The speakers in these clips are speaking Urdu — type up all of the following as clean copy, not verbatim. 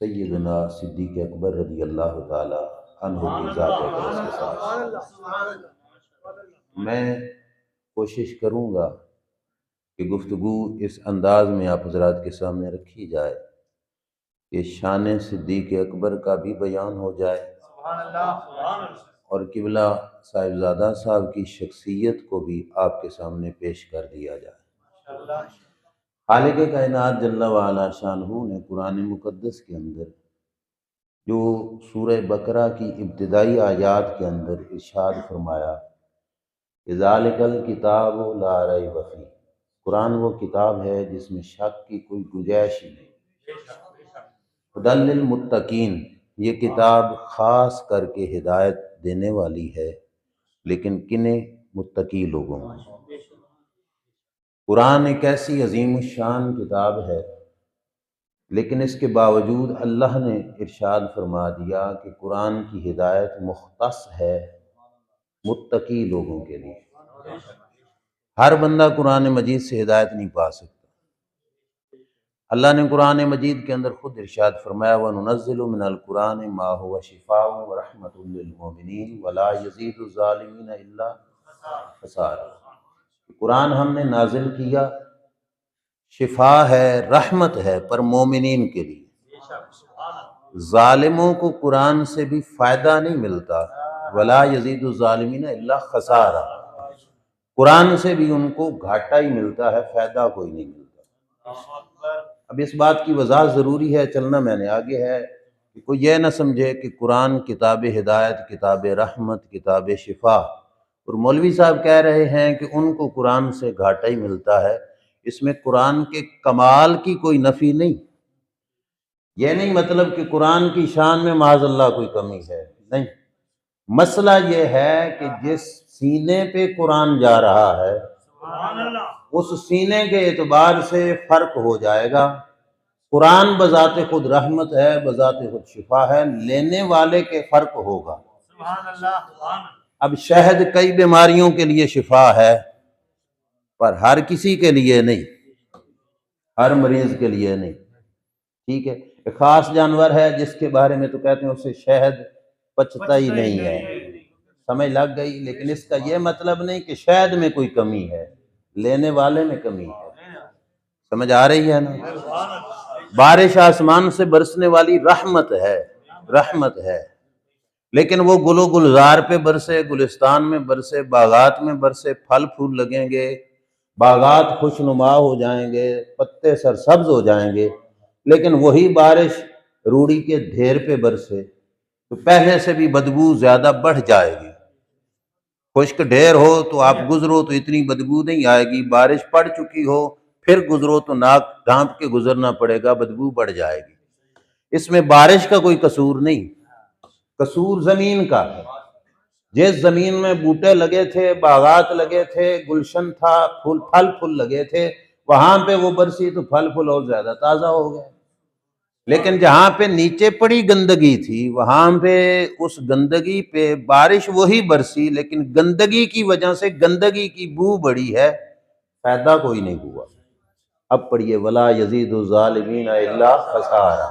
سیدنا صدیق اکبر رضی اللہ تعالی عنہ کی ذات اقدس کے ساتھ میں کوشش کروں گا کہ گفتگو اس انداز میں آپ حضرات کے سامنے رکھی جائے کہ شان صدیق اکبر کا بھی بیان ہو جائے اور قبلہ صاحبزادہ صاحب کی شخصیت کو بھی آپ کے سامنے پیش کر دیا جائے۔ خالق کائنات جل وعلا شانہ نے قرآن مقدس کے اندر جو سورہ بقرہ کی ابتدائی آیات کے اندر ارشاد فرمایا کہ ذالک الکتاب لا ریب فیہ، قرآن وہ کتاب ہے جس میں شک کی کوئی گنجائش ہی نہیں، ھدی للمتقین، یہ کتاب خاص کر کے ہدایت دینے والی ہے، لیکن کنہیں؟ متقی لوگوں میں۔ قرآن ایک ایسی عظیم الشان کتاب ہے، لیکن اس کے باوجود اللہ نے ارشاد فرما دیا کہ قرآن کی ہدایت مختص ہے متقی لوگوں کے لیے۔ ہر بندہ قرآن مجید سے ہدایت نہیں پا سکتا۔ اللہ نے قرآن مجید کے اندر خود ارشاد فرمایا وَنُنَزِّلُ مِنَ الْقُرْآنِ مَا هُوَ شِفَاءٌ وَرَحْمَةٌ لِّلْمُؤْمِنِينَ وَلَا يَزِيدُ الظَّالِمِينَ إِلَّا خَسَارًا۔ قرآن ہم نے نازل کیا، شفا ہے، رحمت ہے، پر مومنین کے لیے۔ ظالموں کو قرآن سے بھی فائدہ نہیں ملتا، وَلَا يَزِيدُ الظَّالِمِينَ إِلَّا خَسَارًا، قرآن سے بھی ان کو گھاٹا ہی ملتا ہے، فائدہ کوئی نہیں ملتا۔ اب اس بات کی وضاحت ضروری ہے، چلنا میں نے آگے ہے کہ کوئی یہ نہ سمجھے کہ قرآن کتاب ہدایت، کتاب رحمت، کتاب شفا، اور مولوی صاحب کہہ رہے ہیں کہ ان کو قرآن سے گھاٹا ہی ملتا ہے۔ اس میں قرآن کے کمال کی کوئی نفی نہیں، یہ نہیں مطلب کہ قرآن کی شان میں معاذ اللہ کوئی کمی ہے، نہیں۔ مسئلہ یہ ہے کہ جس سینے پہ قرآن جا رہا ہے اس سینے کے اعتبار سے فرق ہو جائے گا۔ قرآن بذات خود رحمت ہے، بذات خود شفا ہے، لینے والے کے فرق ہوگا۔ اب شہد کئی بیماریوں کے لیے شفا ہے، پر ہر کسی کے لیے نہیں، ہر مریض کے لیے نہیں، ٹھیک ہے۔ ایک خاص جانور ہے جس کے بارے میں تو کہتے ہیں اسے شہد پچتا ہی نہیں ہے، سمجھ لگ گئی؟ لیکن اس کا یہ مطلب نہیں کہ شہد میں کوئی کمی ہے، لینے والے میں کمی ہے، سمجھ آ رہی ہے نا؟ بارش آسمان سے برسنے والی رحمت ہے، رحمت ہے، لیکن وہ گل و گلزار پہ برسے، گلستان میں برسے، باغات میں برسے، پھل پھول لگیں گے، باغات خوش نما ہو جائیں گے، پتے سرسبز ہو جائیں گے، لیکن وہی بارش روڑی کے ڈھیر پہ برسے تو پہلے سے بھی بدبو زیادہ بڑھ جائے گی۔ خشک ڈھیر ہو تو آپ گزرو تو اتنی بدبو نہیں آئے گی، بارش پڑ چکی ہو پھر گزرو تو ناک ڈھانپ کے گزرنا پڑے گا، بدبو بڑھ جائے گی۔ اس میں بارش کا کوئی قصور نہیں، قصور زمین کا ہے۔ جس زمین میں بوٹے لگے تھے، باغات لگے تھے، گلشن تھا، پھل پھول لگے تھے، وہاں پہ وہ برسی تو پھل پھول اور زیادہ تازہ ہو گئے۔ لیکن جہاں پہ نیچے پڑی گندگی تھی، وہاں پہ اس گندگی پہ بارش وہی برسی، لیکن گندگی کی وجہ سے گندگی کی بو بڑی ہے، فائدہ کوئی نہیں ہوا۔ اب پڑھیے وَلَا يَزِيدُ الظَّالِمِينَ إِلَّا خَسَارًا،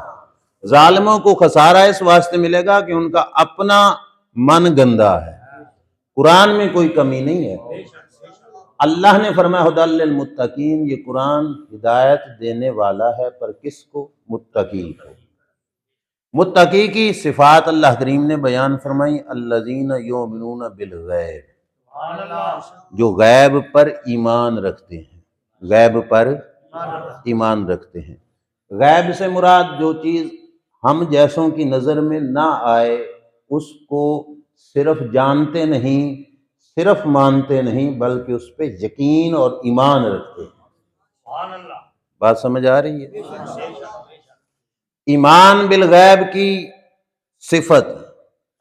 ظالموں کو خسارہ اس واسطے ملے گا کہ ان کا اپنا من گندا ہے، قرآن میں کوئی کمی نہیں ہے۔ اللہ نے فرمایا ھدی للمتقین، یہ قرآن ہدایت دینے والا ہے، پر کس کو؟ متقی کو۔ متقی کی صفات اللہ کریم نے بیان فرمائی الذین یؤمنون بالغیب، جو غیب پر ایمان رکھتے ہیں، غیب پر ایمان رکھتے ہیں۔ غیب سے مراد جو چیز ہم جیسوں کی نظر میں نہ آئے اس کو صرف جانتے نہیں، صرف مانتے نہیں، بلکہ اس پہ یقین اور ایمان رکھتے ہیں۔ بات سمجھ آ رہی ہے؟ ایمان بالغیب کی صفت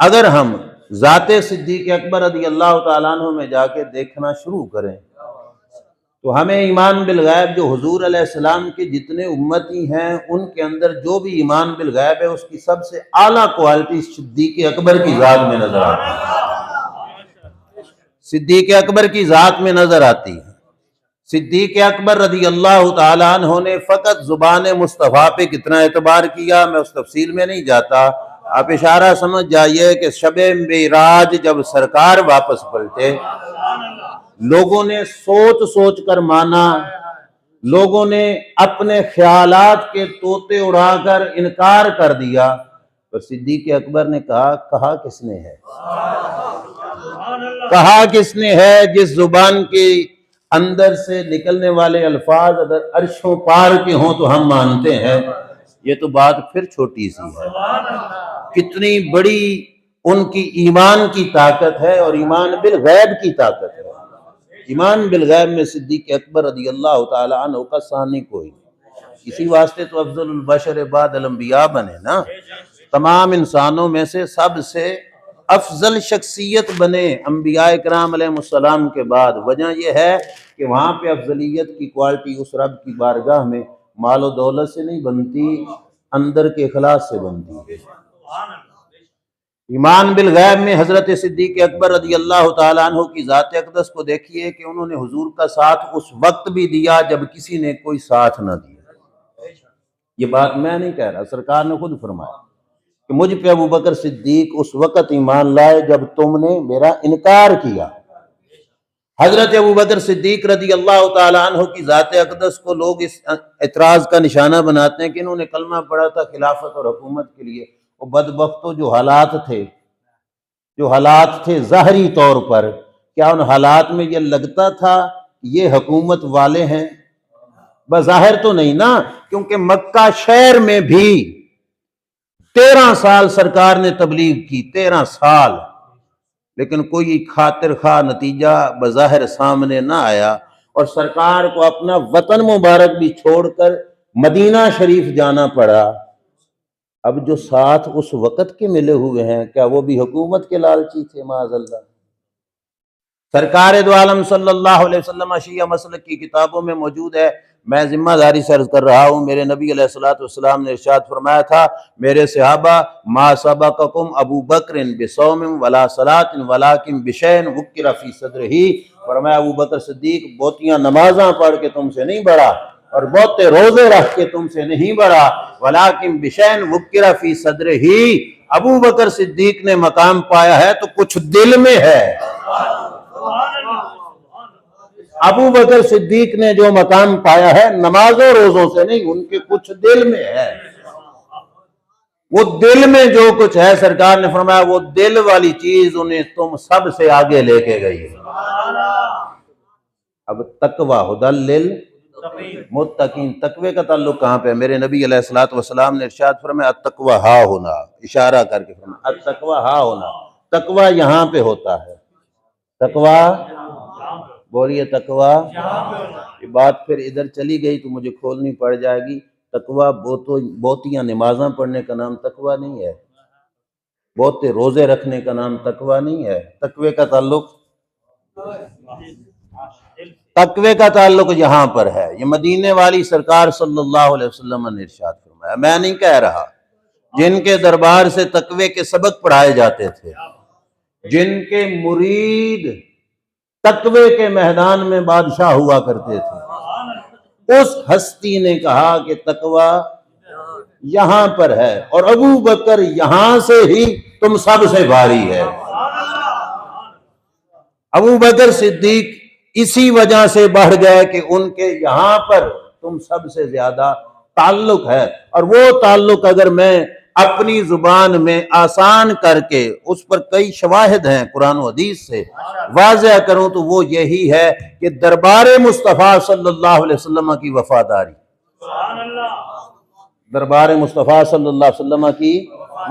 اگر ہم ذات صدیق اکبر رضی اللہ تعالیٰ عنہ میں جا کے دیکھنا شروع کریں تو ہمیں ایمان بالغیب جو حضور علیہ السلام کے جتنے امتی ہیں ان کے اندر جو بھی ایمان بالغیب ہے اس کی سب سے اعلیٰ کوالٹی صدیق اکبر کی ذات میں نظر آتی ہے، صدیق اکبر کی ذات میں نظر آتی ہے۔ صدیق اکبر رضی اللہ تعالیٰ عنہ نے فقط زبان مصطفیٰ پہ کتنا اعتبار کیا، میں اس تفصیل میں نہیں جاتا، آپ اشارہ سمجھ جائیے کہ شب معراج جب سرکار واپس پلٹے، لوگوں نے سوچ سوچ کر مانا، لوگوں نے اپنے خیالات کے طوطے اڑا کر انکار کر دیا، تو صدیق اکبر نے کہا کس نے ہے؟ کہا کس نے ہے جس زبان کی اندر سے نکلنے والے الفاظ اگر عرشوں پار کے ہوں تو ہم مانتے ہیں، یہ تو بات پھر چھوٹی سی ہے، کتنی بڑی ان کی ایمان کی طاقت ہے، اور ایمان بالغیب کی طاقت ہے۔ ایمان بالغیب میں صدیق اکبر رضی اللہ تعالیٰ عنہ کا ثانی کوئی نہیں، اسی واسطے تو افضل البشر بعد الانبیاء بنے نا، تمام انسانوں میں سے سب سے افضل شخصیت بنے انبیاء کرام علیہ السلام کے بعد۔ وجہ یہ ہے کہ وہاں پہ افضلیت کی کوالٹی اس رب کی بارگاہ میں مال و دولت سے نہیں بنتی، اندر کے اخلاص سے بنتی ہے۔ ایمان بالغیب میں حضرت صدیق اکبر رضی اللہ تعالیٰ عنہ کی ذات اقدس کو دیکھیے کہ انہوں نے حضور کا ساتھ اس وقت بھی دیا جب کسی نے کوئی ساتھ نہ دیا۔ یہ بات میں نہیں کہہ رہا، سرکار نے خود فرمایا کہ مجھ پہ ابو بکر صدیق اس وقت ایمان لائے جب تم نے میرا انکار کیا۔ حضرت ابو بکر صدیق رضی اللہ تعالیٰ عنہ کی ذات اقدس کو لوگ اس اعتراض کا نشانہ بناتے ہیں کہ انہوں نے کلمہ پڑھا تھا خلافت اور حکومت کے لیے، وہ بدبختوں جو حالات تھے ظاہری طور پر، کیا ان حالات میں یہ لگتا تھا یہ حکومت والے ہیں؟ بظاہر تو نہیں نا، کیونکہ مکہ شہر میں بھی 13 سال سرکار نے تبلیغ کی، 13 سال، لیکن کوئی خاطر خواہ نتیجہ بظاہر سامنے نہ آیا، اور سرکار کو اپنا وطن مبارک بھی چھوڑ کر مدینہ شریف جانا پڑا۔ اب جو ساتھ اس وقت کے ملے ہوئے ہیں، کیا وہ بھی حکومت کے لالچی تھے؟ معاذ اللہ۔ سرکار دو عالم صلی اللہ علیہ وسلم شیعہ مسلک کی کتابوں میں موجود ہے، میں ذمہ داری سے عرض کر رہا ہوں، میرے نبی علیہ السلام نے ارشاد فرمایا تھا، میرے صحابہ ما سبقکم ابو بکر بصوم ولا صلاۃ ولکن بشیء وکر فی صدرہ، فرمایا ابو بکر صدیق بہتیاں نمازاں پڑھ کے تم سے نہیں بڑھا، اور بہتے روزے رکھ کے تم سے نہیں بڑھا، ولکن بشیء وکر فی صدرہ، ابو بکر صدیق نے مقام پایا ہے تو کچھ دل میں ہے۔ ابو بکر صدیق نے جو مقام پایا ہے نمازوں روزوں سے نہیں، ان کے کچھ دل میں ہے، وہ دل میں جو کچھ ہے سرکار نے فرمایا وہ دل والی چیز انہیں تم سب سے آگے لے کے گئی ہے۔ اب تقوی ھدی للمتقین، تقوی کا تعلق کہاں پہ ہے؟ میرے نبی علیہ السلام نے ارشاد فرمایا التقوی ہا ہونا، اشارہ کر کے فرمایا التقوی ہا ہونا، تقوی یہاں پہ ہوتا ہے۔ تقوی بولیے، تقوی، یہ بات پھر ادھر چلی گئی تو مجھے کھولنی پڑ جائے گی۔ تقوی بہتیاں نمازاں پڑھنے کا نام تقوی نہیں ہے، بہتے روزے رکھنے کا نام تقوی نہیں ہے۔ تقوی کا تعلق یہاں پر ہے، یہ مدینے والی سرکار صلی اللہ علیہ وسلم نے ارشاد فرمایا، میں نہیں کہہ رہا۔ جن کے دربار سے تقوی کے سبق پڑھائے جاتے تھے، جن کے مرید تقوی کے میدان میں بادشاہ ہوا کرتے تھے، اس ہستی نے کہا کہ تقوی یہاں پر ہے، اور ابو بکر یہاں سے ہی تم سب سے بھاری ہے۔ ابو بکر صدیق اسی وجہ سے بڑھ گئے کہ ان کے یہاں پر تم سب سے زیادہ تعلق ہے، اور وہ تعلق اگر میں اپنی زبان میں آسان کر کے اس پر کئی شواہد ہیں قرآن و حدیث سے واضح کروں تو وہ یہی ہے کہ دربار مصطفیٰ صلی اللہ علیہ وسلم کی وفاداری، دربار مصطفیٰ صلی اللہ علیہ وسلم کی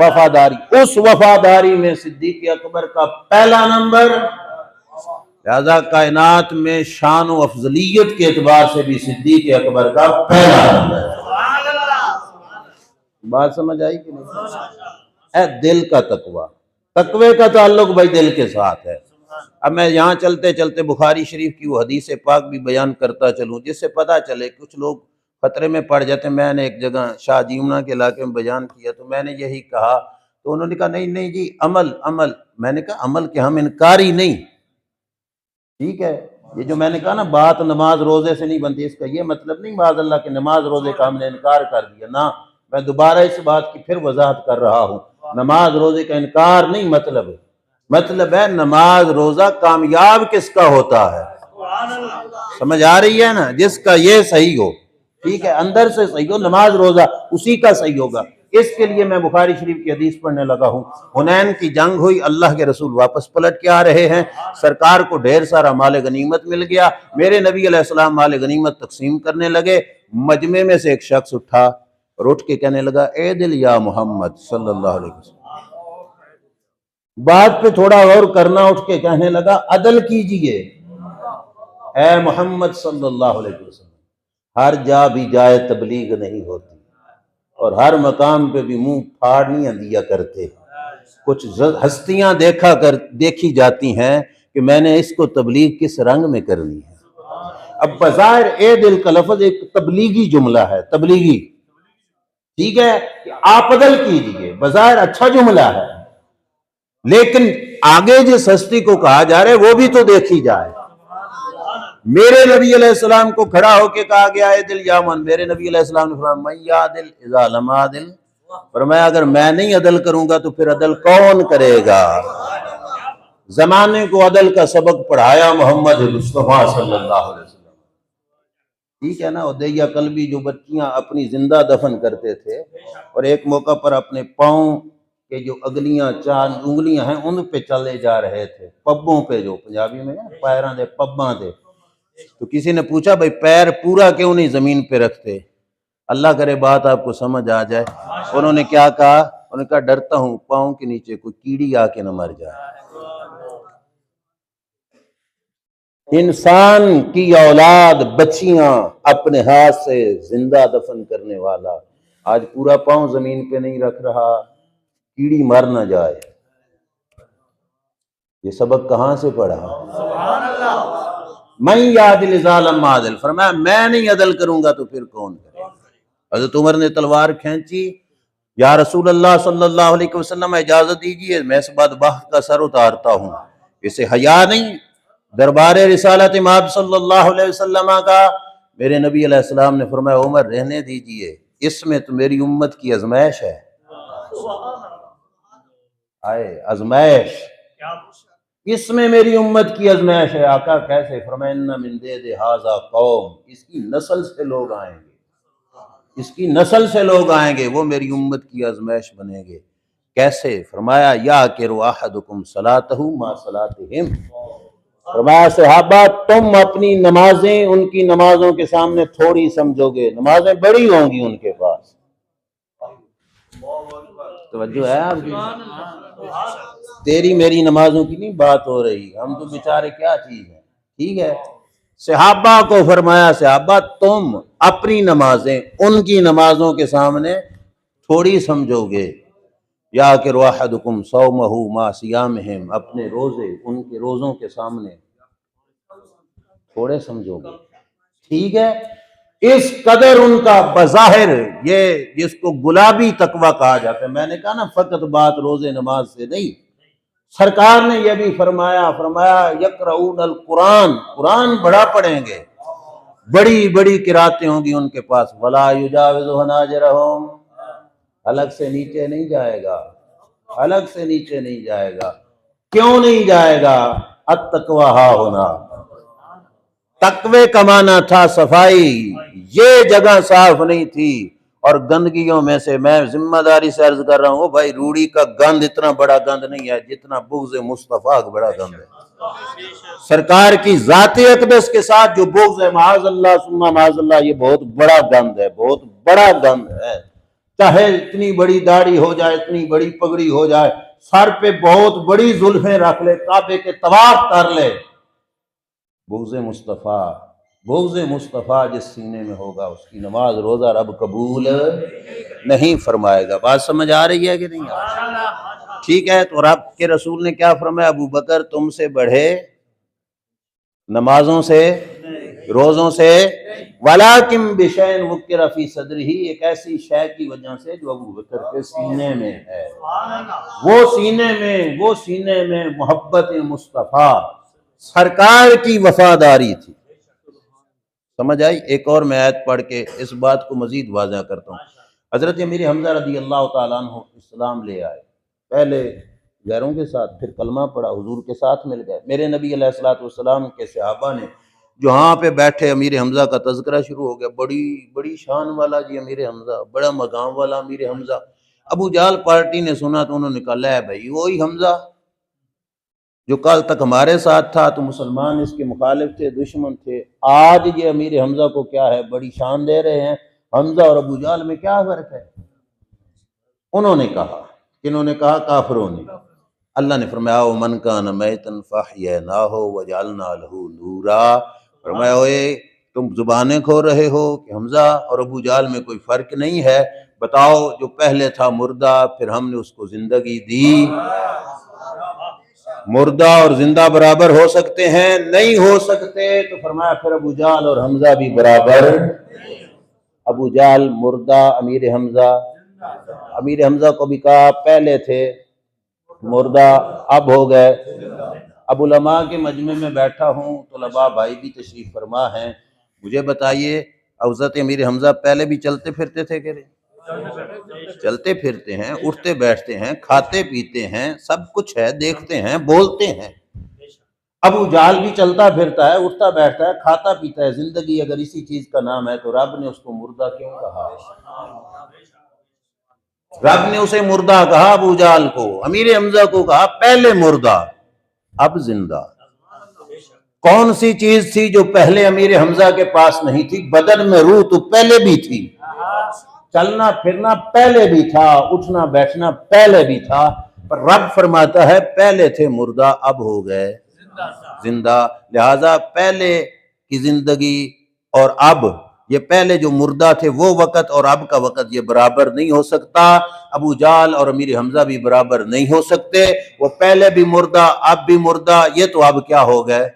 وفاداری، اس وفاداری میں صدیق اکبر کا پہلا نمبر، لہذا کائنات میں شان و افضلیت کے اعتبار سے بھی صدیق اکبر کا پہلا نمبر ہے۔ بات سمجھ آئی کہ نہیں؟ دل کا تقوی، تقوی کا تعلق بھائی دل کے ساتھ ہے۔ اب میں یہاں چلتے چلتے بخاری شریف کی وہ حدیث پاک بھی بیان کرتا چلوں، جس سے پتہ چلے کچھ لوگ خطرے میں پڑ جاتے ہیں۔ میں نے ایک جگہ شاہ جیمنہ کے علاقے میں بیان کیا تو میں نے یہی کہا، تو انہوں نے کہا نہیں جی عمل، میں نے کہا عمل کے ہم انکاری نہیں، ٹھیک ہے یہ جو میں نے کہا نا بات نماز روزے سے نہیں بنتی، اس کا یہ مطلب نہیں معاذ اللہ کہ نماز روزے کا ہم نے انکار کر دیا، نہ، میں دوبارہ اس بات کی پھر وضاحت کر رہا ہوں، نماز روزے کا انکار نہیں مطلب ہے نماز روزہ کامیاب کس کا ہوتا ہے، سمجھ آ رہی ہے نا، جس کا یہ صحیح ہو، ٹھیک ہے، اندر سے صحیح ہو، نماز روزہ اسی کا صحیح ہوگا۔ اس کے لیے میں بخاری شریف کی حدیث پڑھنے لگا ہوں، حنین کی جنگ ہوئی، اللہ کے رسول واپس پلٹ کے آ رہے ہیں، سرکار کو ڈھیر سارا مال غنیمت مل گیا، میرے نبی علیہ السلام مال غنیمت تقسیم کرنے لگے، مجمع میں سے ایک شخص اٹھا اور اٹھ کے کہنے لگا اے دل یا محمد صلی اللہ علیہ وسلم، بات پہ تھوڑا غور کرنا، اٹھ کے کہنے لگا عدل کیجئے اے محمد صلی اللہ علیہ وسلم، ہر جا بھی جائے تبلیغ نہیں ہوتی اور ہر مقام پہ بھی منہ پھاڑ نہیں دیا کرتے، کچھ ہستیاں دیکھی جاتی ہیں کہ میں نے اس کو تبلیغ کس رنگ میں کرنی ہے۔ اب بظاہر اے دل کا لفظ ایک تبلیغی جملہ ہے، تبلیغی، ٹھیک ہے، کہ آپ عدل کیجئے، بظاہر اچھا جملہ ہے، لیکن آگے جس ہستی کو کہا جا رہا ہے وہ بھی تو دیکھی جائے۔ میرے نبی علیہ السلام کو کھڑا ہو کے کہا گیا اے دل یا من، میرے نبی علیہ السلام نے فرمایا من یعدل اذا لم اعدل، فرمایا اگر میں نہیں عدل کروں گا تو پھر عدل کون کرے گا؟ زمانے کو عدل کا سبق پڑھایا محمد مصطفیٰ صلی اللہ علیہ وسلم، ٹھیک ہے نا۔ عدیہ کلبی جو بچیاں اپنی زندہ دفن کرتے تھے اور ایک موقع پر اپنے پاؤں کہ جو اگلیاں چار انگلیاں ہیں ان پہ چلے جا رہے تھے، پبوں پہ، جو پنجابی میں پیراں دے پباں دے، تو کسی نے پوچھا بھائی پیر پورا کیوں نہیں زمین پہ رکھتے؟ اللہ کرے بات آپ کو سمجھ آ جائے، انہوں نے کیا کہا؟ انہوں نے کہا ڈرتا ہوں پاؤں کے نیچے کوئی کیڑی آ کے نہ مر جائے۔ انسان کی اولاد بچیاں اپنے ہاتھ سے زندہ دفن کرنے والا آج پورا پاؤں زمین پہ نہیں رکھ رہا، کیڑی مر نہ جائے۔ یہ سبق کہاں سے پڑھا؟ من یعدل اذا لم اعدل، فرمایا میں نہیں عدل کروں گا تو پھر کون کرے گا؟ حضرت عمر نے تلوار کھینچی، یا رسول اللہ صلی اللہ علیہ وسلم اجازت دیجیے میں اس بدبخت کا سر اتارتا ہوں، اسے حیا نہیں؟ دربار رسالت امام صلی اللہ علیہ وسلم کا میرے نبی علیہ السلام نے فرمایا عمر رہنے دیجیے، اس میں تو میری امت کی آزمائش ہے۔ آزمائش، اس میں میری امت کی آزمائش ہے۔ آقا کیسے؟ فرمایا ان من دید ھذا قوم، اس کی نسل سے لوگ آئیں گے، اس کی نسل سے لوگ آئیں گے، وہ میری امت کی آزمائش بنیں گے۔ کیسے؟ فرمایا یاکر احدکم صلاتہ ما صلاتہم، فرمایا صحابہ تم اپنی نمازیں ان کی نمازوں کے سامنے تھوڑی سمجھو گے، نمازیں بڑی ہوں گی ان کے پاس۔ توجہ ہے آپ کی؟ تیری میری نمازوں کی نہیں بات ہو رہی، ہم تو بیچارے کیا چیز ہیں، ٹھیک ہے۔ صحابہ کو فرمایا صحابہ تم اپنی نمازیں ان کی نمازوں کے سامنے تھوڑی سمجھو گے، یا کہ احدکم صومہ ما صیامہم، اپنے روزے ان کے روزوں کے سامنے تھوڑے سمجھو گے، ٹھیک ہے۔ اس قدر ان کا بظاہر، یہ جس کو گلابی تقویٰ کہا جاتا ہے، میں نے کہا نا فقط بات روزے نماز سے نہیں، سرکار نے یہ بھی فرمایا یقرؤون القرآن، قرآن بڑا پڑھیں گے، بڑی بڑی قراتیں ہوں گی ان کے پاس، ولا یجاوز حناجرہم، حلق سے نیچے نہیں جائے گا، حلق سے نیچے نہیں جائے گا۔ کیوں نہیں جائے گا؟ التقوی ہا ہونا، تقوی کا معنی تھا صفائی، یہ جگہ صاف نہیں تھی، اور گندگیوں میں سے میں ذمہ داری سے عرض کر رہا ہوں بھائی روڑی کا گند اتنا بڑا گند نہیں ہے جتنا بغض مصطفیٰ کا بڑا گند ہے۔ سرکار کی ذات اقدس کے ساتھ جو بغض ہے معاذ اللہ ثم معاذ اللہ، یہ بہت بڑا گند ہے، بہت بڑا گند ہے۔ چاہے اتنی بڑی داڑھی ہو جائے، اتنی بڑی پگڑی ہو جائے، سر پہ بہت بڑی زلفیں رکھ لے، کعبے کے طواف کر لے، بغض مصطفیٰ، بغض مصطفیٰ جس سینے میں ہوگا اس کی نماز روزہ رب قبول نہیں فرمائے گا۔ بات سمجھ آ رہی ہے کہ نہیں آ رہی؟ ٹھیک ہے، تو رب کے رسول نے کیا فرمایا؟ ابو بکر تم سے بڑھے نمازوں سے، روزوں سے، وَلَٰكِن بِشَيْءٍ وُقِّرَ فِي صَدْرِهِ، ایک ایسی شے کی وجہ سے جو ابو بکر کے سینے میں ہے، وہ سینے میں محبت مصطفیٰ، سرکار کی وفاداری تھی۔ سمجھ آئی؟ ایک اور میں آیت پڑھ کے اس بات کو مزید واضح کرتا ہوں۔ حضرت امیر حمزہ رضی اللہ تعالیٰ عنہ اسلام لے آئے، پہلے غیروں کے ساتھ، پھر کلمہ پڑھا، حضور کے ساتھ مل گئے۔ میرے نبی علیہ الصلوۃ والسلام کے صحابہ نے جہاں پہ بیٹھے امیر حمزہ کا تذکرہ شروع ہو گیا، بڑی بڑی شان والا جی امیر حمزہ، بڑا مقام والا امیر حمزہ۔ ابو جہل پارٹی نے سنا تو انہوں نے کہا لے بھائی وہی حمزہ جو کل تک ہمارے ساتھ تھا، تو مسلمان اس کے مخالف تھے، دشمن تھے، آج یہ امیر حمزہ کو کیا ہے بڑی شان دے رہے ہیں، حمزہ اور ابو جہل میں کیا فرق ہے؟ انہوں نے کہا، کنہوں نے کہا؟ کافروں نے۔ اللہ نے فرمایا وَمَنْ كَانَ مَيْتًا فَأَحْيَيْنَاهُ وَجَعَلْنَا لَهُ نُورًا، فرمایا اوے تم زبانیں کھو رہے ہو کہ حمزہ اور ابو جہل میں کوئی فرق نہیں ہے، بتاؤ جو پہلے تھا مردہ پھر ہم نے اس کو زندگی دی۔ مردہ اور زندہ برابر ہو سکتے ہیں؟ نہیں ہو سکتے۔ تو فرمایا پھر ابو جہل اور حمزہ بھی برابر۔ ابو جہل مردہ، امیر حمزہ، امیر حمزہ کو بھی کہا پہلے تھے مردہ اب ہو گئے۔ اب علماء کے مجمع میں بیٹھا ہوں، طلباء بھائی بھی تشریف فرما ہیں، مجھے بتائیے حضرت امیر حمزہ پہلے بھی چلتے پھرتے تھے کہ نہیں؟ چلتے پھرتے ہیں، اٹھتے بیٹھتے ہیں، کھاتے پیتے ہیں، سب کچھ ہے، دیکھتے ہیں، بولتے ہیں۔ ابو جہل بھی چلتا پھرتا ہے، اٹھتا بیٹھتا ہے، کھاتا پیتا ہے، زندگی اگر اسی چیز کا نام ہے تو رب نے اس کو مردہ کیوں کہا؟ رب نے اسے مردہ کہا ابو جہل کو، امیر حمزہ کو کہا پہلے مردہ اب زندہ۔ کون سی چیز تھی جو پہلے امیر حمزہ کے پاس نہیں تھی؟ بدن میں روح تو پہلے بھی تھی، چلنا پھرنا پہلے بھی تھا، اٹھنا بیٹھنا پہلے بھی تھا، پر رب فرماتا ہے پہلے تھے مردہ اب ہو گئے زندہ۔ لہذا پہلے کی زندگی اور اب، یہ پہلے جو مردہ تھے وہ وقت اور اب کا وقت یہ برابر نہیں ہو سکتا۔ ابو جہل اور امیر حمزہ بھی برابر نہیں ہو سکتے، وہ پہلے بھی مردہ اب بھی مردہ، یہ تو اب کیا ہو گئے؟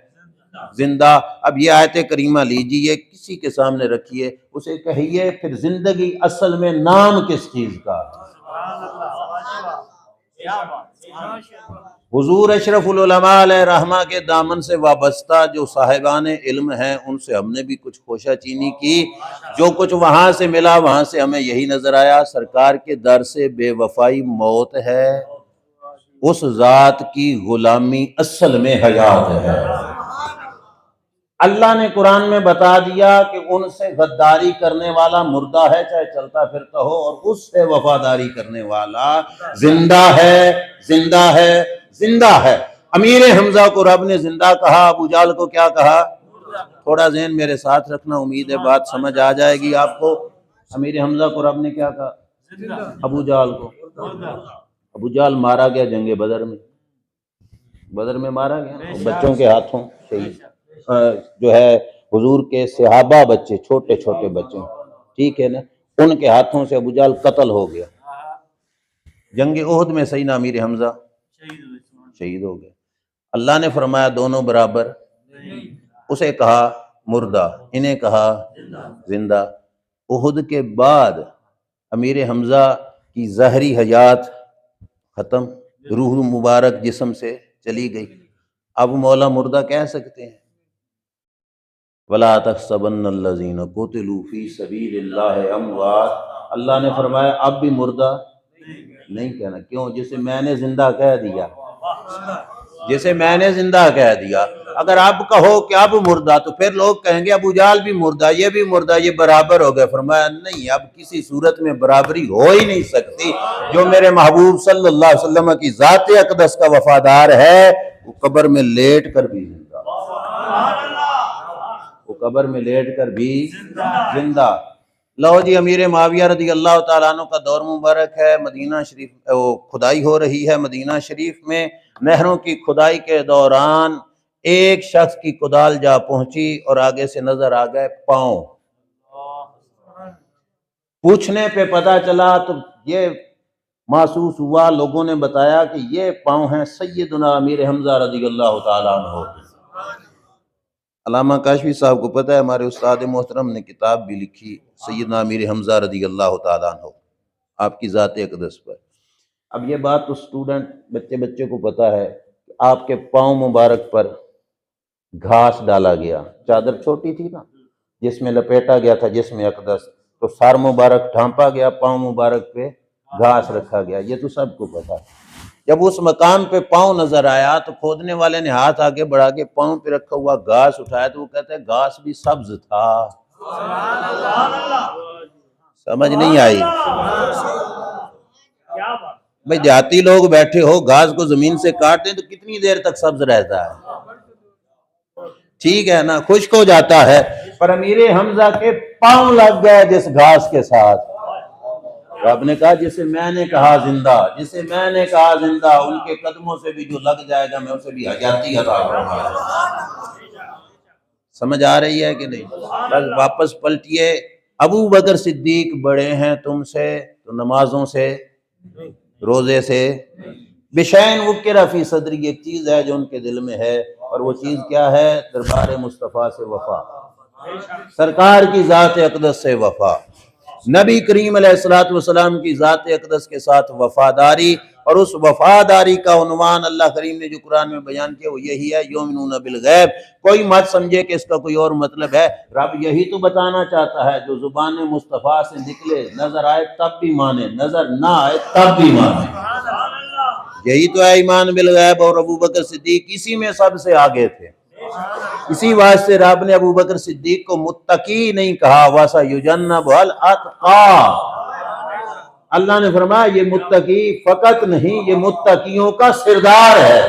زندہ۔ اب یہ آیت کریمہ لیجیے، کسی کے سامنے رکھیے، اسے کہیے پھر زندگی اصل میں نام کس چیز کا؟ حضور اشرف العلماء علیہ رحمہ کے دامن سے وابستہ جو صاحبان علم ہیں، ان سے ہم نے بھی کچھ خوشہ چینی کی، جو کچھ وہاں سے ملا وہاں سے ہمیں یہی نظر آیا، سرکار کے در سے بے وفائی موت ہے، اس ذات کی غلامی اصل میں حیات ہے۔ اللہ نے قرآن میں بتا دیا کہ ان سے غداری کرنے والا مردہ ہے چاہے چلتا پھرتا ہو، اور اس سے وفاداری کرنے والا زندہ ہے، زندہ ہے، زندہ ہے۔ امیر حمزہ کو رب نے زندہ کہا، ابو جہل کو کیا کہا؟ تھوڑا ذہن میرے ساتھ رکھنا، امید ہے بات سمجھ آ جائے گی آپ کو۔ امیر حمزہ کو رب نے کیا کہا؟ ابو جہل کو، ابو جہل مارا گیا جنگ بدر میں، بدر میں مارا گیا بچوں کے ہاتھوں، جو ہے حضور کے صحابہ بچے، چھوٹے چھوٹے بچے، ٹھیک ہے نا، ان کے ہاتھوں سے ابو جہل قتل ہو گیا۔ جنگ احد میں سیدنا امیر حمزہ شہید ہو گئے۔ اللہ نے فرمایا دونوں برابر، اسے کہا مردہ، انہیں کہا زندہ۔ احد کے بعد امیر حمزہ کی ظاہری حیات ختم، روح مبارک جسم سے چلی گئی، اب مولا مردہ کہہ سکتے ہیں؟ وَلَا تَحْسَبَنَّ الَّذِينَ قُتِلُوا فِي سَبِيلِ اللَّهِ أَمْوَاتٌ، اللہ نے فرمایا اب بھی مردہ نہیں کہنا۔ کیوں؟ جسے میں نے زندہ کہہ دیا، جسے میں نے زندہ کہہ دیا، اگر اب کہو کہ اب مردہ تو پھر لوگ کہیں گے ابو جہل بھی مردہ، یہ بھی مردہ، یہ برابر ہو گئے۔ فرمایا نہیں، اب کسی صورت میں برابری ہو ہی نہیں سکتی۔ جو میرے محبوب صلی اللہ علیہ وسلم کی ذات اقدس کا وفادار ہے، وہ قبر میں لیٹ کر بھی زندہ، وہ قبر میں لیٹ کر بھی زندہ۔ لو جی، امیر معاویہ رضی اللہ تعالیٰ عنہ کا دور مبارک ہے، مدینہ شریف کھدائی ہو رہی ہے، مدینہ شریف میں نہروں کی کھدائی کے دوران ایک شخص کی کدال جا پہنچی اور آگے سے نظر آ گئے پاؤں، پوچھنے پہ پتا چلا تو یہ محسوس ہوا، لوگوں نے بتایا کہ یہ پاؤں ہیں سیدنا امیر حمزہ رضی اللہ تعالیٰ عنہ۔ علامہ کاشفی صاحب کو پتہ ہے، ہمارے استاد محترم نے کتاب بھی لکھی سیدنا امیر حمزہ رضی اللہ تعالیٰ عنہ، آپ کی ذات اقدس پر۔ اب یہ بات تو اسٹوڈنٹ بچے کو پتہ ہے کہ آپ کے پاؤں مبارک پر گھاس ڈالا گیا، چادر چھوٹی تھی نا جس میں لپیٹا گیا تھا جسم اقدس، تو سر مبارک ڈھانپا گیا، پاؤں مبارک پہ گھاس رکھا گیا، یہ تو سب کو پتا ہے۔ جب اس مقام پہ پاؤں نظر آیا تو کھودنے والے نے ہاتھ آگے بڑھا کے پاؤں پہ رکھا ہوا گھاس اٹھایا تو وہ کہتے ہیں گھاس بھی سبز تھا۔ سمجھ نہیں آئی؟ بھئی دیہاتی لوگ بیٹھے ہو، گھاس کو زمین سے کاٹ دیں تو کتنی دیر تک سبز رہتا ہے؟ ٹھیک ہے نا، خشک ہو جاتا ہے، پر امیر حمزہ کے پاؤں لگ گئے جس گھاس کے ساتھ۔ رب نے کہا جسے میں نے کہا زندہ، جسے میں نے کہا زندہ، ان کے قدموں سے بھی جو لگ جائے گا میں اسے بھی حیاتی عطا کروں گا۔ سمجھ آ رہی ہے کہ نہیں؟ بس واپس پلٹیے، ابو بکر صدیق بڑے ہیں تم سے تو نمازوں سے، روزے سے، بشین وکر فی صدری، ایک چیز ہے جو ان کے دل میں ہے، اور وہ چیز کیا ہے؟ دربار مصطفیٰ سے وفا، سرکار کی ذات اقدس سے وفا، نبی کریم علیہ السلام کی ذات اقدس کے ساتھ وفاداری، اور اس وفاداری کا عنوان اللہ کریم نے جو قرآن میں بیان کیا وہ یہی ہے، یؤمنون بالغیب۔ کوئی مت سمجھے کہ اس کا کوئی اور مطلب ہے، رب یہی تو بتانا چاہتا ہے، جو زبان مصطفیٰ سے نکلے، نظر آئے تب بھی مانے، نظر نہ آئے تب بھی مانے، یہی تو ہے ایمان بالغیب۔ اور ابو بکر صدیق اسی میں سب سے آگے تھے، اسی واسطے رب نے ابو بکر صدیق کو متقی نہیں کہا، وَسَيُجَنَّبُهَا الْأَتْقَى۔ اللہ نے فرمایا یہ متقی فقط نہیں، یہ متقیوں کا سردار ہے۔